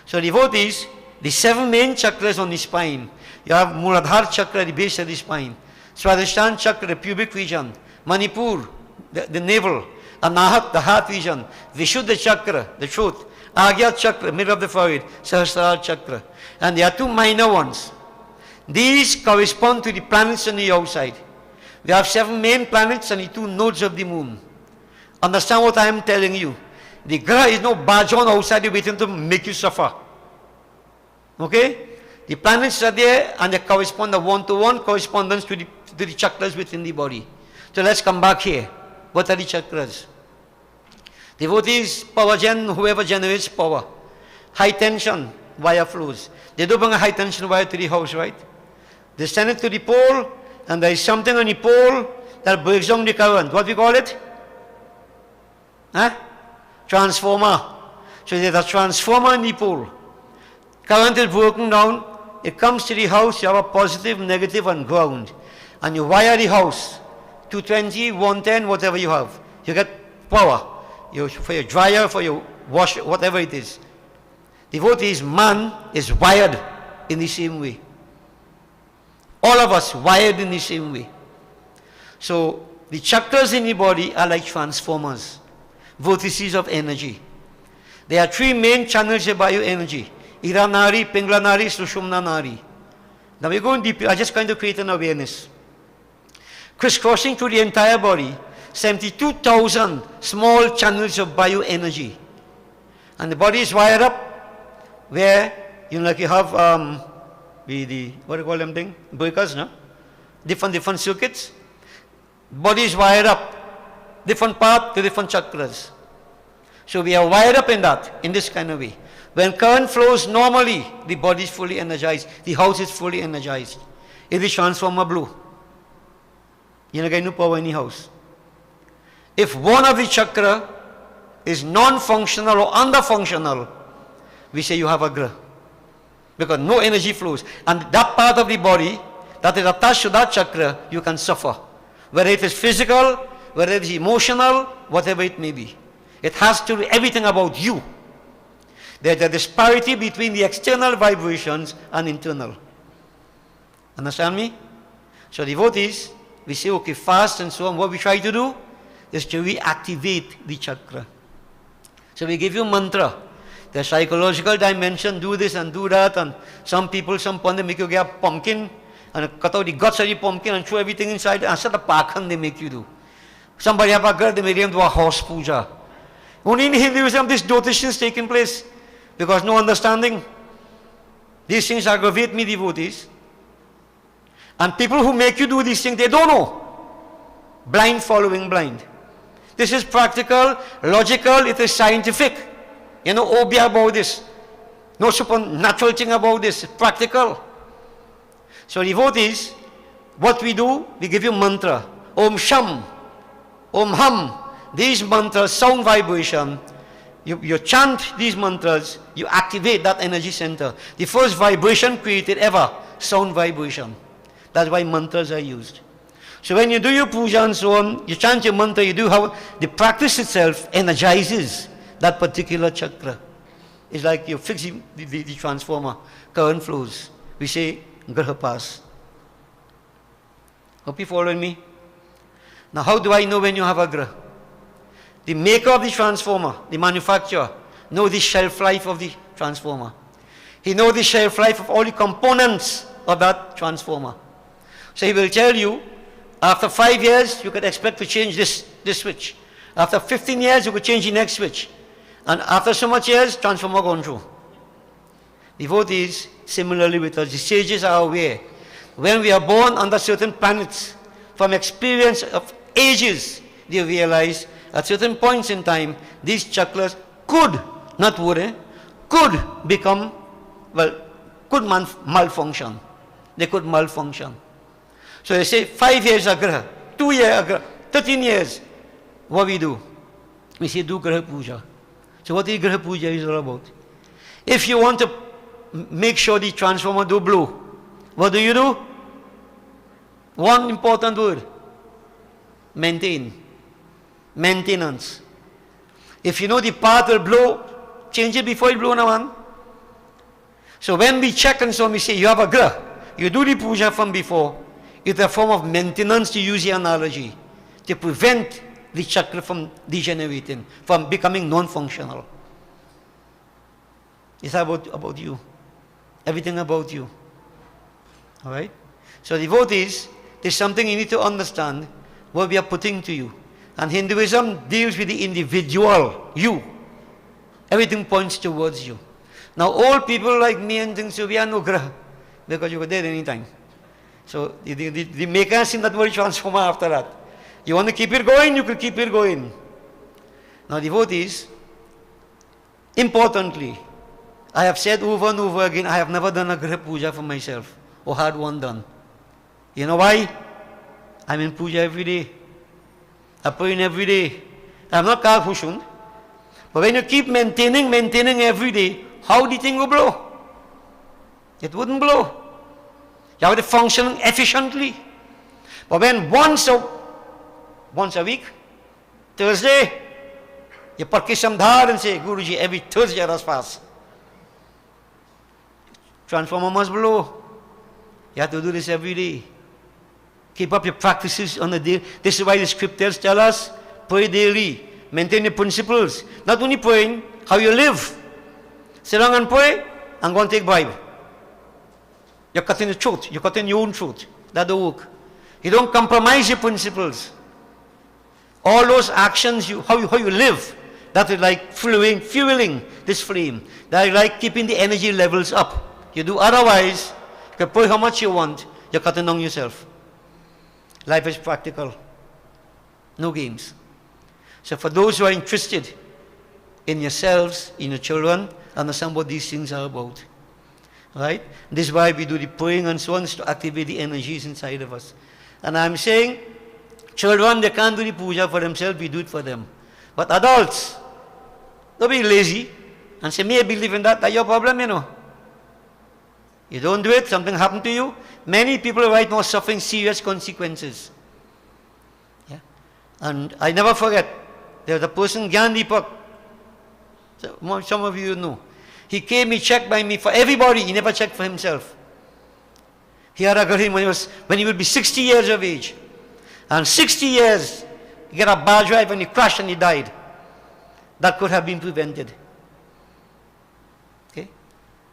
So devotees, the 7 main chakras on the spine. You have Muladhara chakra, the base of the spine. Swadhisthana chakra, the pubic region. Manipur, the navel. Anahat, the heart region. Vishuddha chakra, the throat. Agya chakra, middle of the forehead. Sahasrara chakra. And there are 2 minor ones. These correspond to the planets on the outside. We have 7 main planets and the 2 nodes of the moon. Understand what I am telling you. The graha is no bajon outside you waiting to make you suffer. Okay? The planets are there and they correspond a one-to-one correspondence to the chakras within the body. So let's come back here. What are the chakras? Devotees, power gen, whoever generates power. High tension wire flows. They do bring a high tension wire to the house, right? They send it to the pole, and there is something on the pole that breaks down the current. What we call it? Transformer. So there's a transformer in the pole. Current is broken down. It comes to the house. You have a positive, negative, and ground. And you wire the house. 220, 110, whatever you have. You get power. For your dryer, for your wash, whatever it is. Devotees, man is wired in the same way. All of us wired in the same way. So the chakras in the body are like transformers, vortices of energy. There are 3 main channels of bioenergy: Ira Nari, Pingla Nari, Sushumna Nari. Now we're going deep. I just kind of create an awareness. Crisscrossing through the entire body, 72,000 small channels of bioenergy. And the body is wired up where, like you have what do you call them thing? Breakers, no? Different circuits. Body is wired up, different path to different chakras. So we are wired up in this kind of way. When current flows normally, the body is fully energized, the house is fully energized. If the transformer blew, you know, no power in the house. If one of the chakra is non-functional or under-functional, we say you have a grah. Because no energy flows. And that part of the body that is attached to that chakra, you can suffer. Whether it is physical, whether it is emotional, whatever it may be. It has to be everything about you. There's a disparity between the external vibrations and internal. Understand me? So devotees, we say, okay, fast and so on. What we try to do is to reactivate the chakra. So we give you mantra. The psychological dimension, do this and do that. And some people, some point, they make you get a pumpkin and cut out the guts of the pumpkin and throw everything inside. And set a pakan they make you do. Somebody have a girl, they make them do a horse puja. Only in Hinduism, this dotation is taking place. Because no understanding. These things aggravate me, devotees. And people who make you do these things, they don't know. Blind following blind. This is practical, logical, it is scientific. You know, obia about this. No supernatural thing about this. It's practical. So devotees, what we do, we give you mantra. Om Sham, Om Hum. These mantras, sound vibration. You chant these mantras, you activate that energy center. The first vibration created ever, sound vibration. That's why mantras are used. So when you do your puja and so on, you chant your mantra, you do how the practice itself energizes that particular chakra. It's like you fix the transformer, current flows. We say, graha pass. Hope you following me? Now how do I know when you have a graha? The maker of the transformer, the manufacturer, knows the shelf life of the transformer. He knows the shelf life of all the components of that transformer. So he will tell you, after 5 years, you could expect to change this switch. After 15 years, you could change the next switch. And after so much years, transformer gone through. Devotees, similarly with us, the sages are aware. When we are born under certain planets, from experience of ages, they realize at certain points in time, these chakras could, not would, could become, well, could malfunction. They could malfunction. So they say 5 years agra, 2 years agra, 13 years. What we do? We say do graha puja. So what is graha puja is all about? If you want to make sure the transformer do blow, what do? One important word. Maintain. Maintenance. If you know the path will blow, change it before it blow now on. So when we check and so on, we say you have a graha. You do the puja from before. It's a form of maintenance, to use the analogy, to prevent the chakra from degenerating, from becoming non-functional. It's about you. Everything about you. Alright? So devotees, there's something you need to understand what we are putting to you. And Hinduism deals with the individual, you. Everything points towards you. Now all people like me and things, so we are no graha, because you were there anytime. So the maker has seen that very transformer after that. You want to keep it going, you can keep it going. Now devotees, importantly, I have said over and over again, I have never done a graha puja for myself, or had one done. You know why? I'm in puja every day. I pray every day. I'm not kalhushund. But when you keep maintaining every day, how the thing will blow? It wouldn't blow. You have to function efficiently. But when once a week, Thursday, you park some dhar and say, Guruji, every Thursday I fast. Transformer must blow. You have to do this every day. Keep up your practices on the day. This is why the scriptures tell us, pray daily. Maintain your principles. Not only praying, how you live. Sit down and pray, and go and take bribe. You're cutting the truth. You're cutting your own truth. That don't work. You don't compromise your principles. All those actions, how you live, that is like fueling this flame. That is like keeping the energy levels up. You do otherwise, you can pray how much you want, you're cutting down yourself. Life is practical. No games. So for those who are interested in yourselves, in your children, understand what these things are about. Right? This is why we do the praying and so on, is to activate the energies inside of us. And I'm saying, Children, they can't do the puja for themselves, we do it for them. But adults, don't be lazy and say, me, I believe in that. That's your problem, you know. You don't do it, something happened to you. Many people right now suffering serious consequences. Yeah? And I never forget, there was a person, Gyan Deepak, some of you know. He came, he checked by me for everybody, he never checked for himself. He had a girl when he would be 60 years of age. And 60 years, he got a bad drive and he crashed and he died. That could have been prevented. Okay?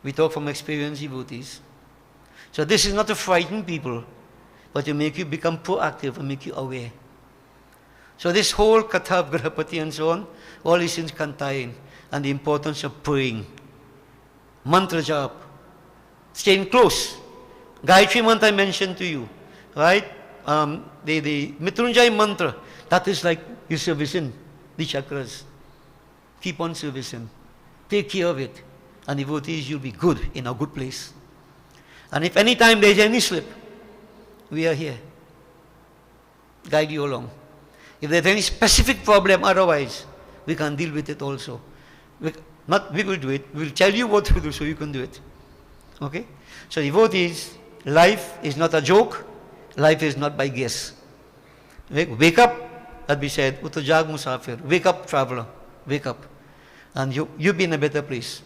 We talk from experience, devotees. So this is not to frighten people, but to make you become proactive and make you aware. So this whole Katha of Grahapati and so on, all these things can tie in. And the importance of praying. Mantra jap. Staying close. Gayatri mantra I mentioned to you. Right? The Mitrunjay mantra. That is like you servicing the chakras. Keep on servicing. Take care of it. And devotees, you'll be good, in a good place. And if any time there's any slip, we are here. Guide you along. If there's any specific problem otherwise, we can deal with it also. We will do it. We will tell you what to do so you can do it. Okay? So devotees, life is not a joke. Life is not by guess. Wake up, as we said, Utajag Musafir. Wake up, traveler. Wake up. And you'll be in a better place.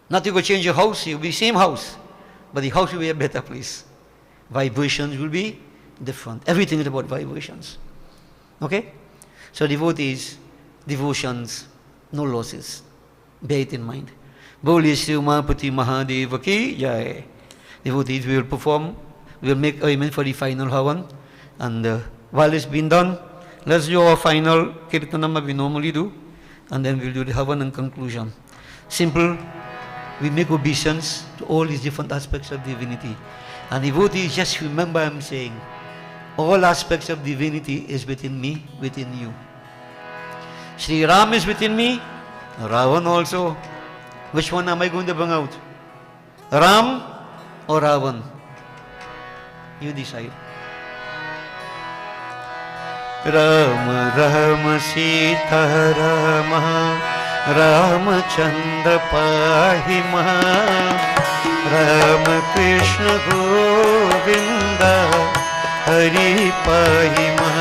Not you go change your house, you'll be same house. But the house will be a better place. Vibrations will be different. Everything is about vibrations. Okay? So devotees, devotions, no losses. Bear it in mind. Boli Shri Umapati Mahadeva ki jai. Devotees, we will perform, we will make arrangement for the final Havan. And while it's been done, let's do our final Kirtanam we normally do. And then we'll do the Havan and conclusion. Simple. We make obeisance to all these different aspects of divinity. And devotees, just remember I'm saying, all aspects of divinity is within me, within you. Sri Ram is within me, Ravan also. Which one am I going to bring out? Ram or Ravan? You decide. Rama Rama Sita Rama Ramachandra Pahima Rama Krishna Govinda Hari Pahima.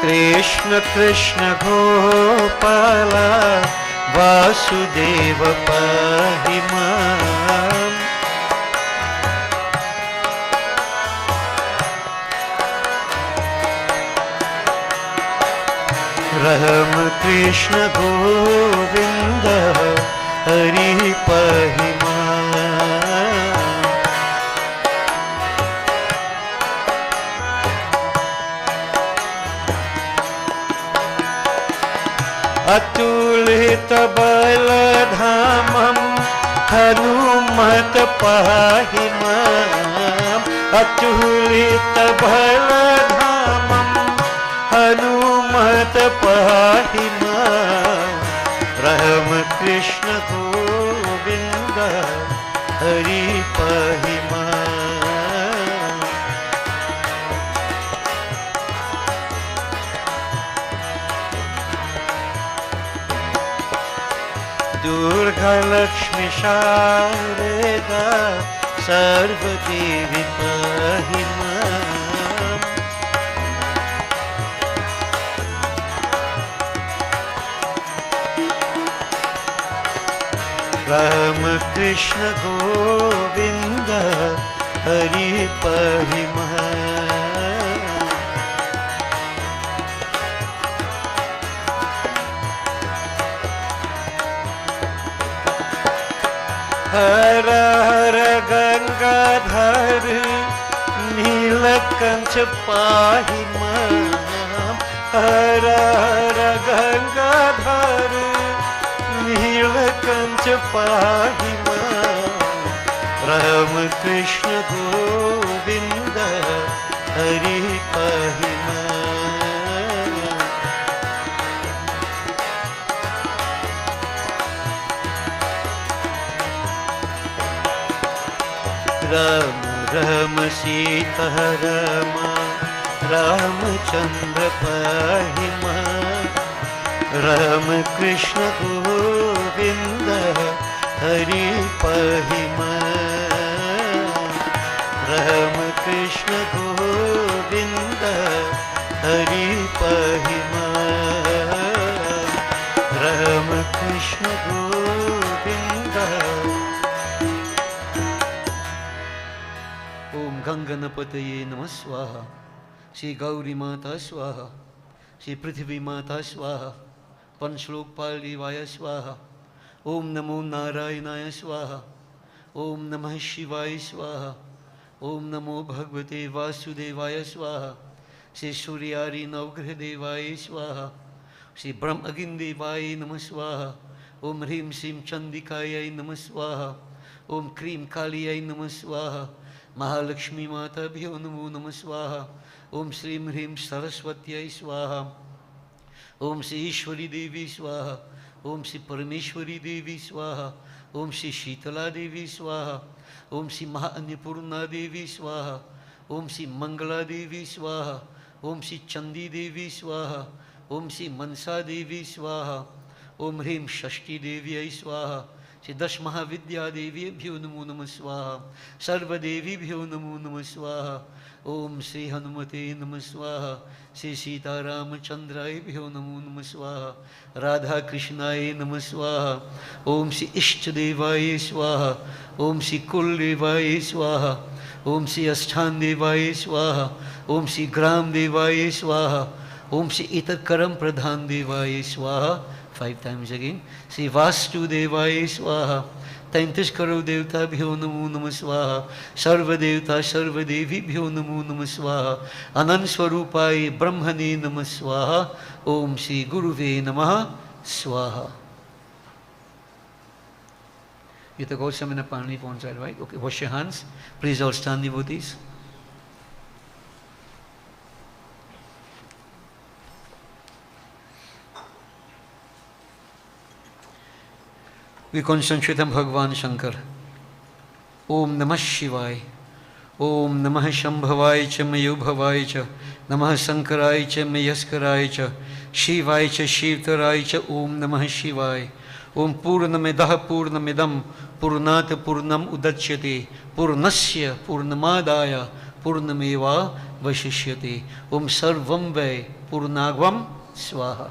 Krishna Krishna Gopala Vasudeva Pahima. Ram Krishna Govinda Hari Pahima. Atulita Baladhamam Hanumat Pahimam. Atulita Baladhamam Hanumat Pahimam. Ram Krishna Govinda Hari Pahima. Durga Lakshmi Sharada Sarva Devi Pahima. Ram Krishna Govinda Hari Pahima. Hara Hara Gangadhar Neelakancha Pahimam. Hara Hara Gangadhar Neelakancha Pahimam. Ram Krishna Govinda Hari Pahima. हर मां रामचंद्र पाहि मां राम कृष्ण गोविंद हरि पाहि मां राम कृष्ण गोविंद हरि पाहि मां राम कृष्ण गोविंद। ओम गंगनपतये नमः स्वाहा। श्री गौरी माता स्वाहा। श्री पृथ्वी माता स्वाहा। पंचलोकपाल देवाय स्वाहा। ओम नमो नारायणाय स्वाहा। ओम नमः शिवाय स्वाहा। ओम नमो भगवते वासुदेवाय स्वाहा। श्री सूर्यारि नवग्रह देवाय स्वाहा। श्री ब्रह्म अग्नि देवाय नमः स्वाहा। ओम ह्रीं श्रीं चंडिकायै नमः स्वाहा। ओम क्रीं कालियै नमः स्वाहा। महालक्ष्मी माताभ्यो नमो नमः स्वाहा। ओम श्रीं ह्रीं सरस्वत्यै स्वाहा। ओम श्री ईश्वरी देवी स्वाहा। ओम श्री परमेश्वरी देवी स्वाहा। ओम श्री शीतला देवी स्वाहा। ओम श्री महाअन्नपूर्णा देवी स्वाहा। ओम श्री मंगला देवी स्वाहा। ओम श्री चंदी देवी स्वाहा। ओम श्री मनसा देवी स्वाहा। ओम ह्रीं षष्ठी देव्यै स्वाहा। श्री दश महाविद्या देवीभ्यो नमो नमः स्वाहा। सर्वदेवीभ्यो नमो नमः स्वाहा। ओम श्री हनुमते नमः स्वाहा। श्री सीतारामचंद्रायभ्यो नमो नमः स्वाहा। राधा कृष्णाय नमः स्वाहा। ओम श्री इष्ट देवाय स्वाहा। ओम श्री कुल देवाय स्वाहा। ओम श्री अष्टान देवाय स्वाहा। ओम श्री ग्राम देवाय स्वाहा। ओम श्री इतर कर्म प्रधान देवाय स्वाहा। 5 times again. श्री वास्तुदेवाय स्वाहा। 33 करोड़ देवताभ्यो नमो नमः स्वाहा। सर्वदेवता सर्वदेवीभ्यो नमो नमः स्वाहा। अनंत स्वरूपाय ब्रह्मणे नमः स्वाहा। ओम श्री गुरुवे नमः स्वाहा। You took also in a pani one side, right? Okay, wash your hands. Please all stand, devotees. We concentrate on Bhagavan Shankar. Om Namah Shivaya. Om Namah Shambhavaya cha Mayubhavaya cha. Namah Sankaraya cha Mayaskaraya cha. Shivaya cha Shivtaraya cha. Om Namah Shivaya. Om Purnamidah Purnamidam Purnat Purnam Udachyate Purnasya Purnamadaya Purnameva Vashishyate. Om Sarvam Vai Purnagvam Swaha.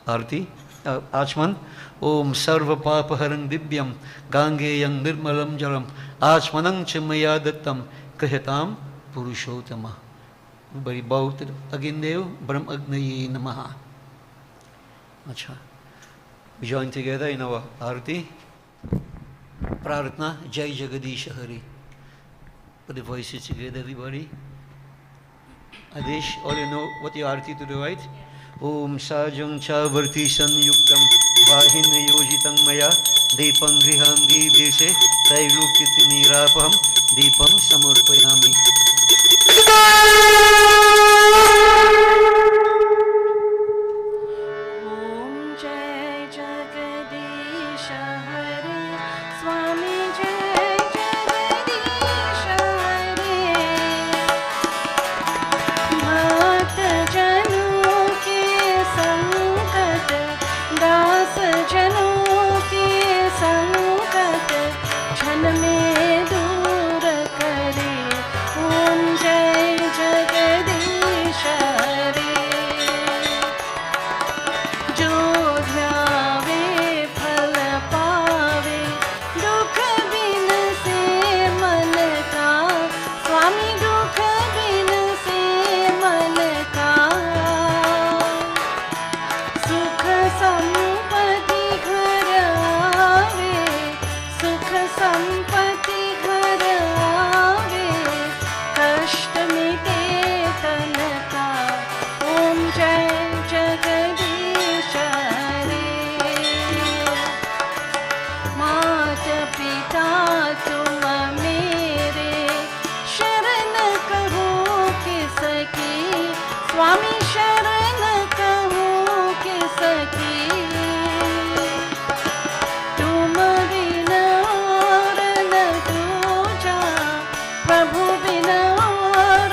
Arti, Achman. ओम सर्व पाप हरं दिव्यम गांगेयं निर्मलम जलम आचमनं च मया दत्तम कहताम पुरुषोत्तम। बड़ी बहुत अगिन देव ब्रह्म अग्नये नमः। अच्छा, we join together in our arati. Prarthna Jai Jagadish Hari. Put the voices together, everybody. Adesh, all you know what your arati to do, right? Om Sajam Chavarti Sanyuktam Vahin Yojitam Maya Deepam Griham Divese Trailukiti Nirapam Deepam Samarpayami. Om Jai Jagadish Hari Swami Jai Jagadish Hari Bhakta Janu ke sankat Das Janu ke sankat Chan mein dur kare. Om Jai Jagadish Hari जो ध्यावे फल पावे दुख बिन से मन का स्वामी दुख बिन से मन का सुख संपत्ति घर आवे सुख संपत्ति घर आवे कष्ट मिटे तन का। ओम जय जगदीश हरे मात पिता तुम मेरे शरण कहो किसकी स्वामी शरण कहो किसकी तुम बिन और न दूजा प्रभु बिन और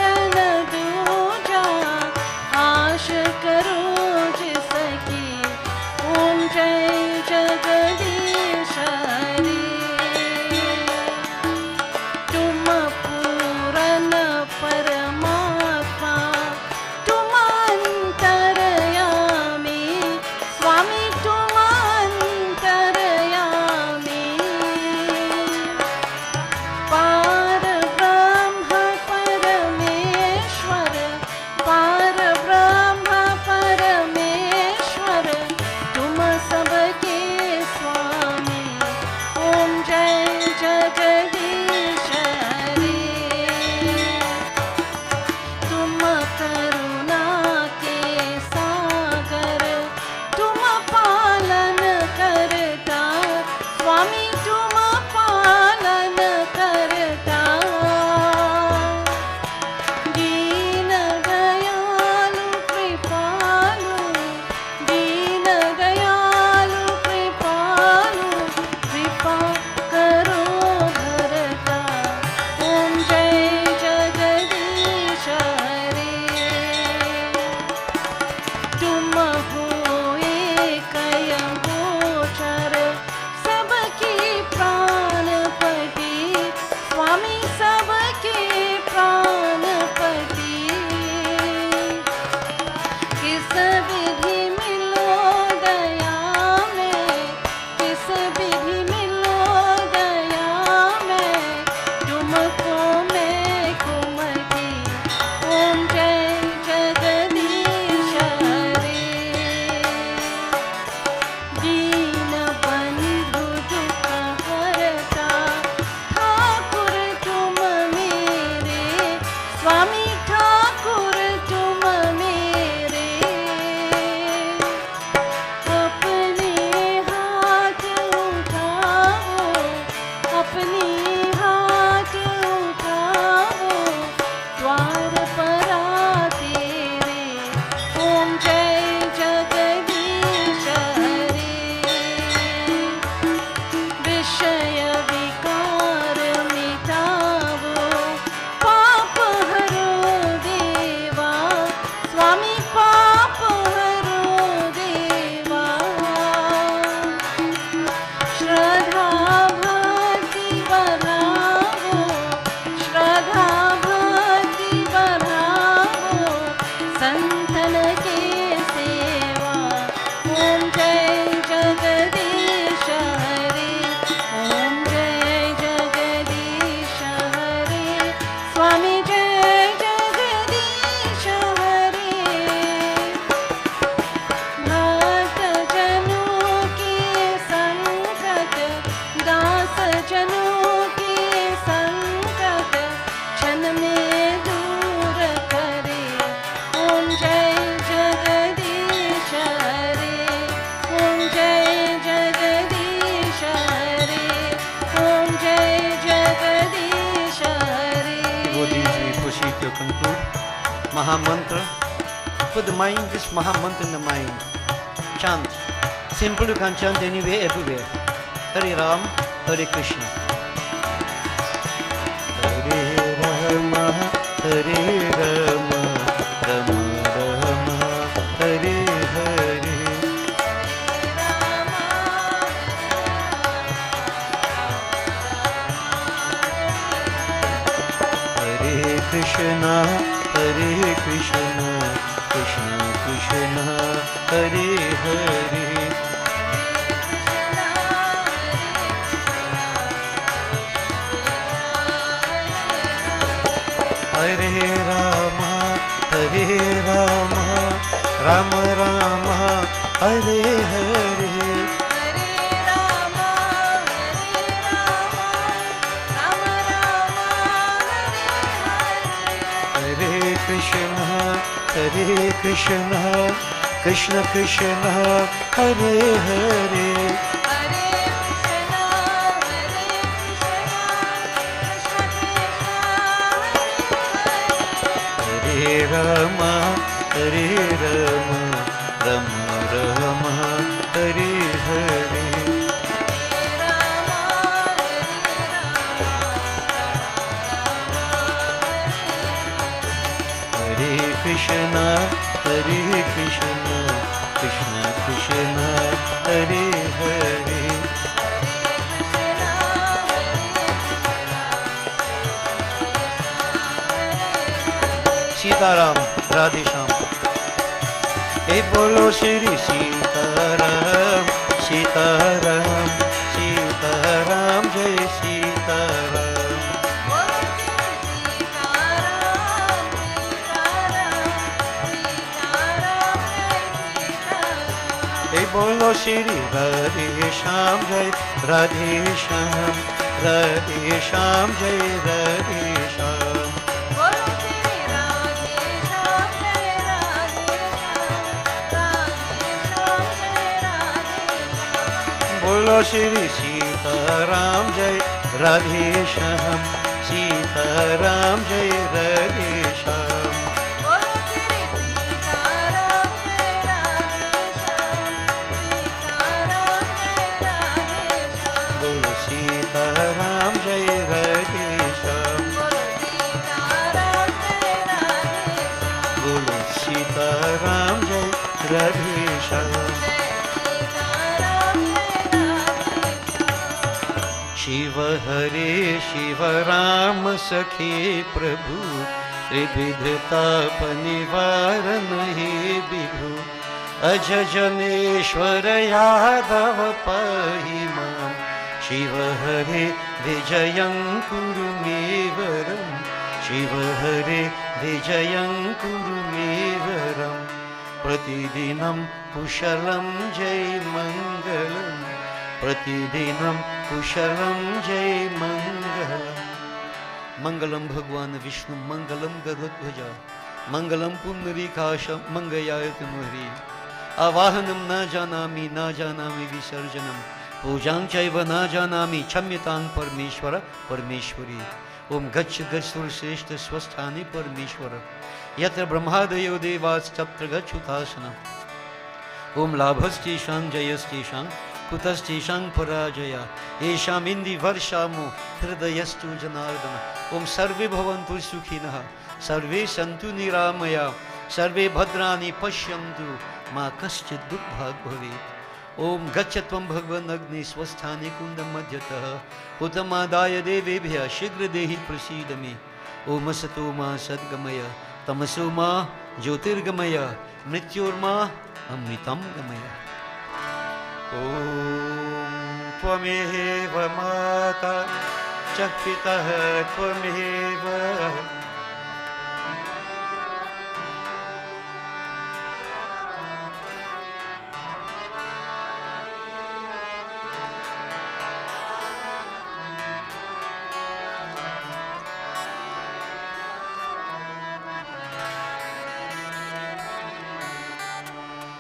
conclude. Maha Mantra. Put the mind, this Maha Mantra in the mind. Chant. Simple, you can chant anywhere, everywhere. Hare Ram, Hare Krishna. Hare Rama, Hare Rama, Rama Rama, Hare Hare. Hare Krishna, Hare Krishna, Krishna Krishna, Hare Hare. Hare Rama, Hare Rama, Rama Rama, Hare Hare. Hare Krishna, Hare Krishna, Krishna Krishna, Hare Hare. Hare Rama, Hare Rama, Rama Rama, Hare Hare. Hare Krishna, Hare Krishna, Krishna Krishna, Hare Hare. Sitaram, Radhe Shyam. Hey bolo Shri Sitaram, Sitaram, Sitaram, Jai Sitaram. Hey bolo Shri Radhe Shyam, Jai Radhe Shyam, Radhe Shyam, Jai Radhe Shyam. Bolo Shri Sitaram, Jai Radhe Shyam, Sitaram, Jai Radhe Shyam. Bolo Sitaram, Jai Radhe Shyam. Bolo Sitaram, Jai Radhe Shyam. Shiv हरे शिव राम सखे प्रभु, त्रिविधताप निवारण हे विभु। अज जनेश्वर यादव पाहि मां, शिव हरे विजयं कुरु मे वरं, शिव हरे विजयं कुरु मे वरं। प्रतिदिनं कुशलं जय मङ्गलम्, प्रतिदिनं कुशलं जय मङ्गलम्। मङ्गलं भगवान् विष्णु, मङ्गलं गरुडध्वजा, मङ्गलं पुण्डरीकाक्षं, मङ्गलाय तनोहरि। आवाहनं न जानामि, न जानामि विसर्जनं, पूजां चैव न जानामि, क्षम्यतां परमेश्वर परमेश्वरी। ओम गच्छ गच्छ श्रेष्ठ स्वस्थानि परमेश्वर, यत्र ब्रह्मादयो देवास्तत्र गच्छुतासनम्। ओम लाभस्तेषां जयस्तेषां, कुतस्तेषां पराजया, येषाम् इन्दि वर्षामो हृदयस्तु जनार्दन। ओम सर्वे भवन्तु सुखिनः, सर्वे सन्तु निरामया, सर्वे भद्राणि पश्यन्तु, मा कश्चित् दुःखभाग् भवेत्। ओम गच्छ त्वं भगवन् अग्नि स्वस्थाने कुण्डं मध्यतः, हुतमादाय देवेभ्यः शीघ्र देहि प्रसीद मे। ओम असतो मा सद्गमय, तमसो मा ज्योतिर्गमय, मृत्योर्मा अमृतं गमय। ओम त्वमेव माता च पितः त्वमेव,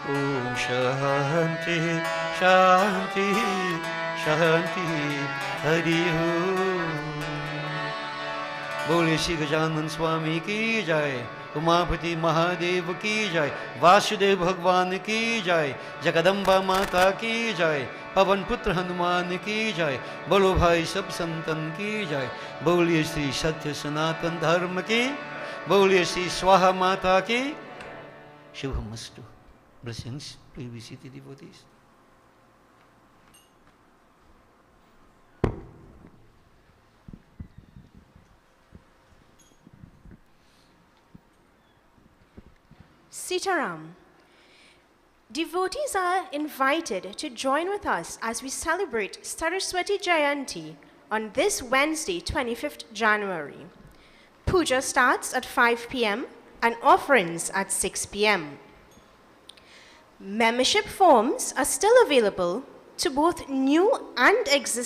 ओम शांति शांति शांति, हरि ओम। बोलिए श्री गजानन स्वामी की जय, उमापति महादेव की जय, वासुदेव भगवान की जय, जगदम्बा माता की जय, पवन पुत्र हनुमान की जय, बोलो भाई सब संतन की जय, बोलिए श्री सत्य सनातन धर्म की, बोलिए श्री स्वाहा माता की। शुभमस्तु। Blessings. Please be seated, devotees. Sitaram. Devotees are invited to join with us as we celebrate Saraswati Jayanti on this Wednesday, 25th January. Puja starts at 5 p.m. and offerings at 6 p.m. Membership forms are still available to both new and existing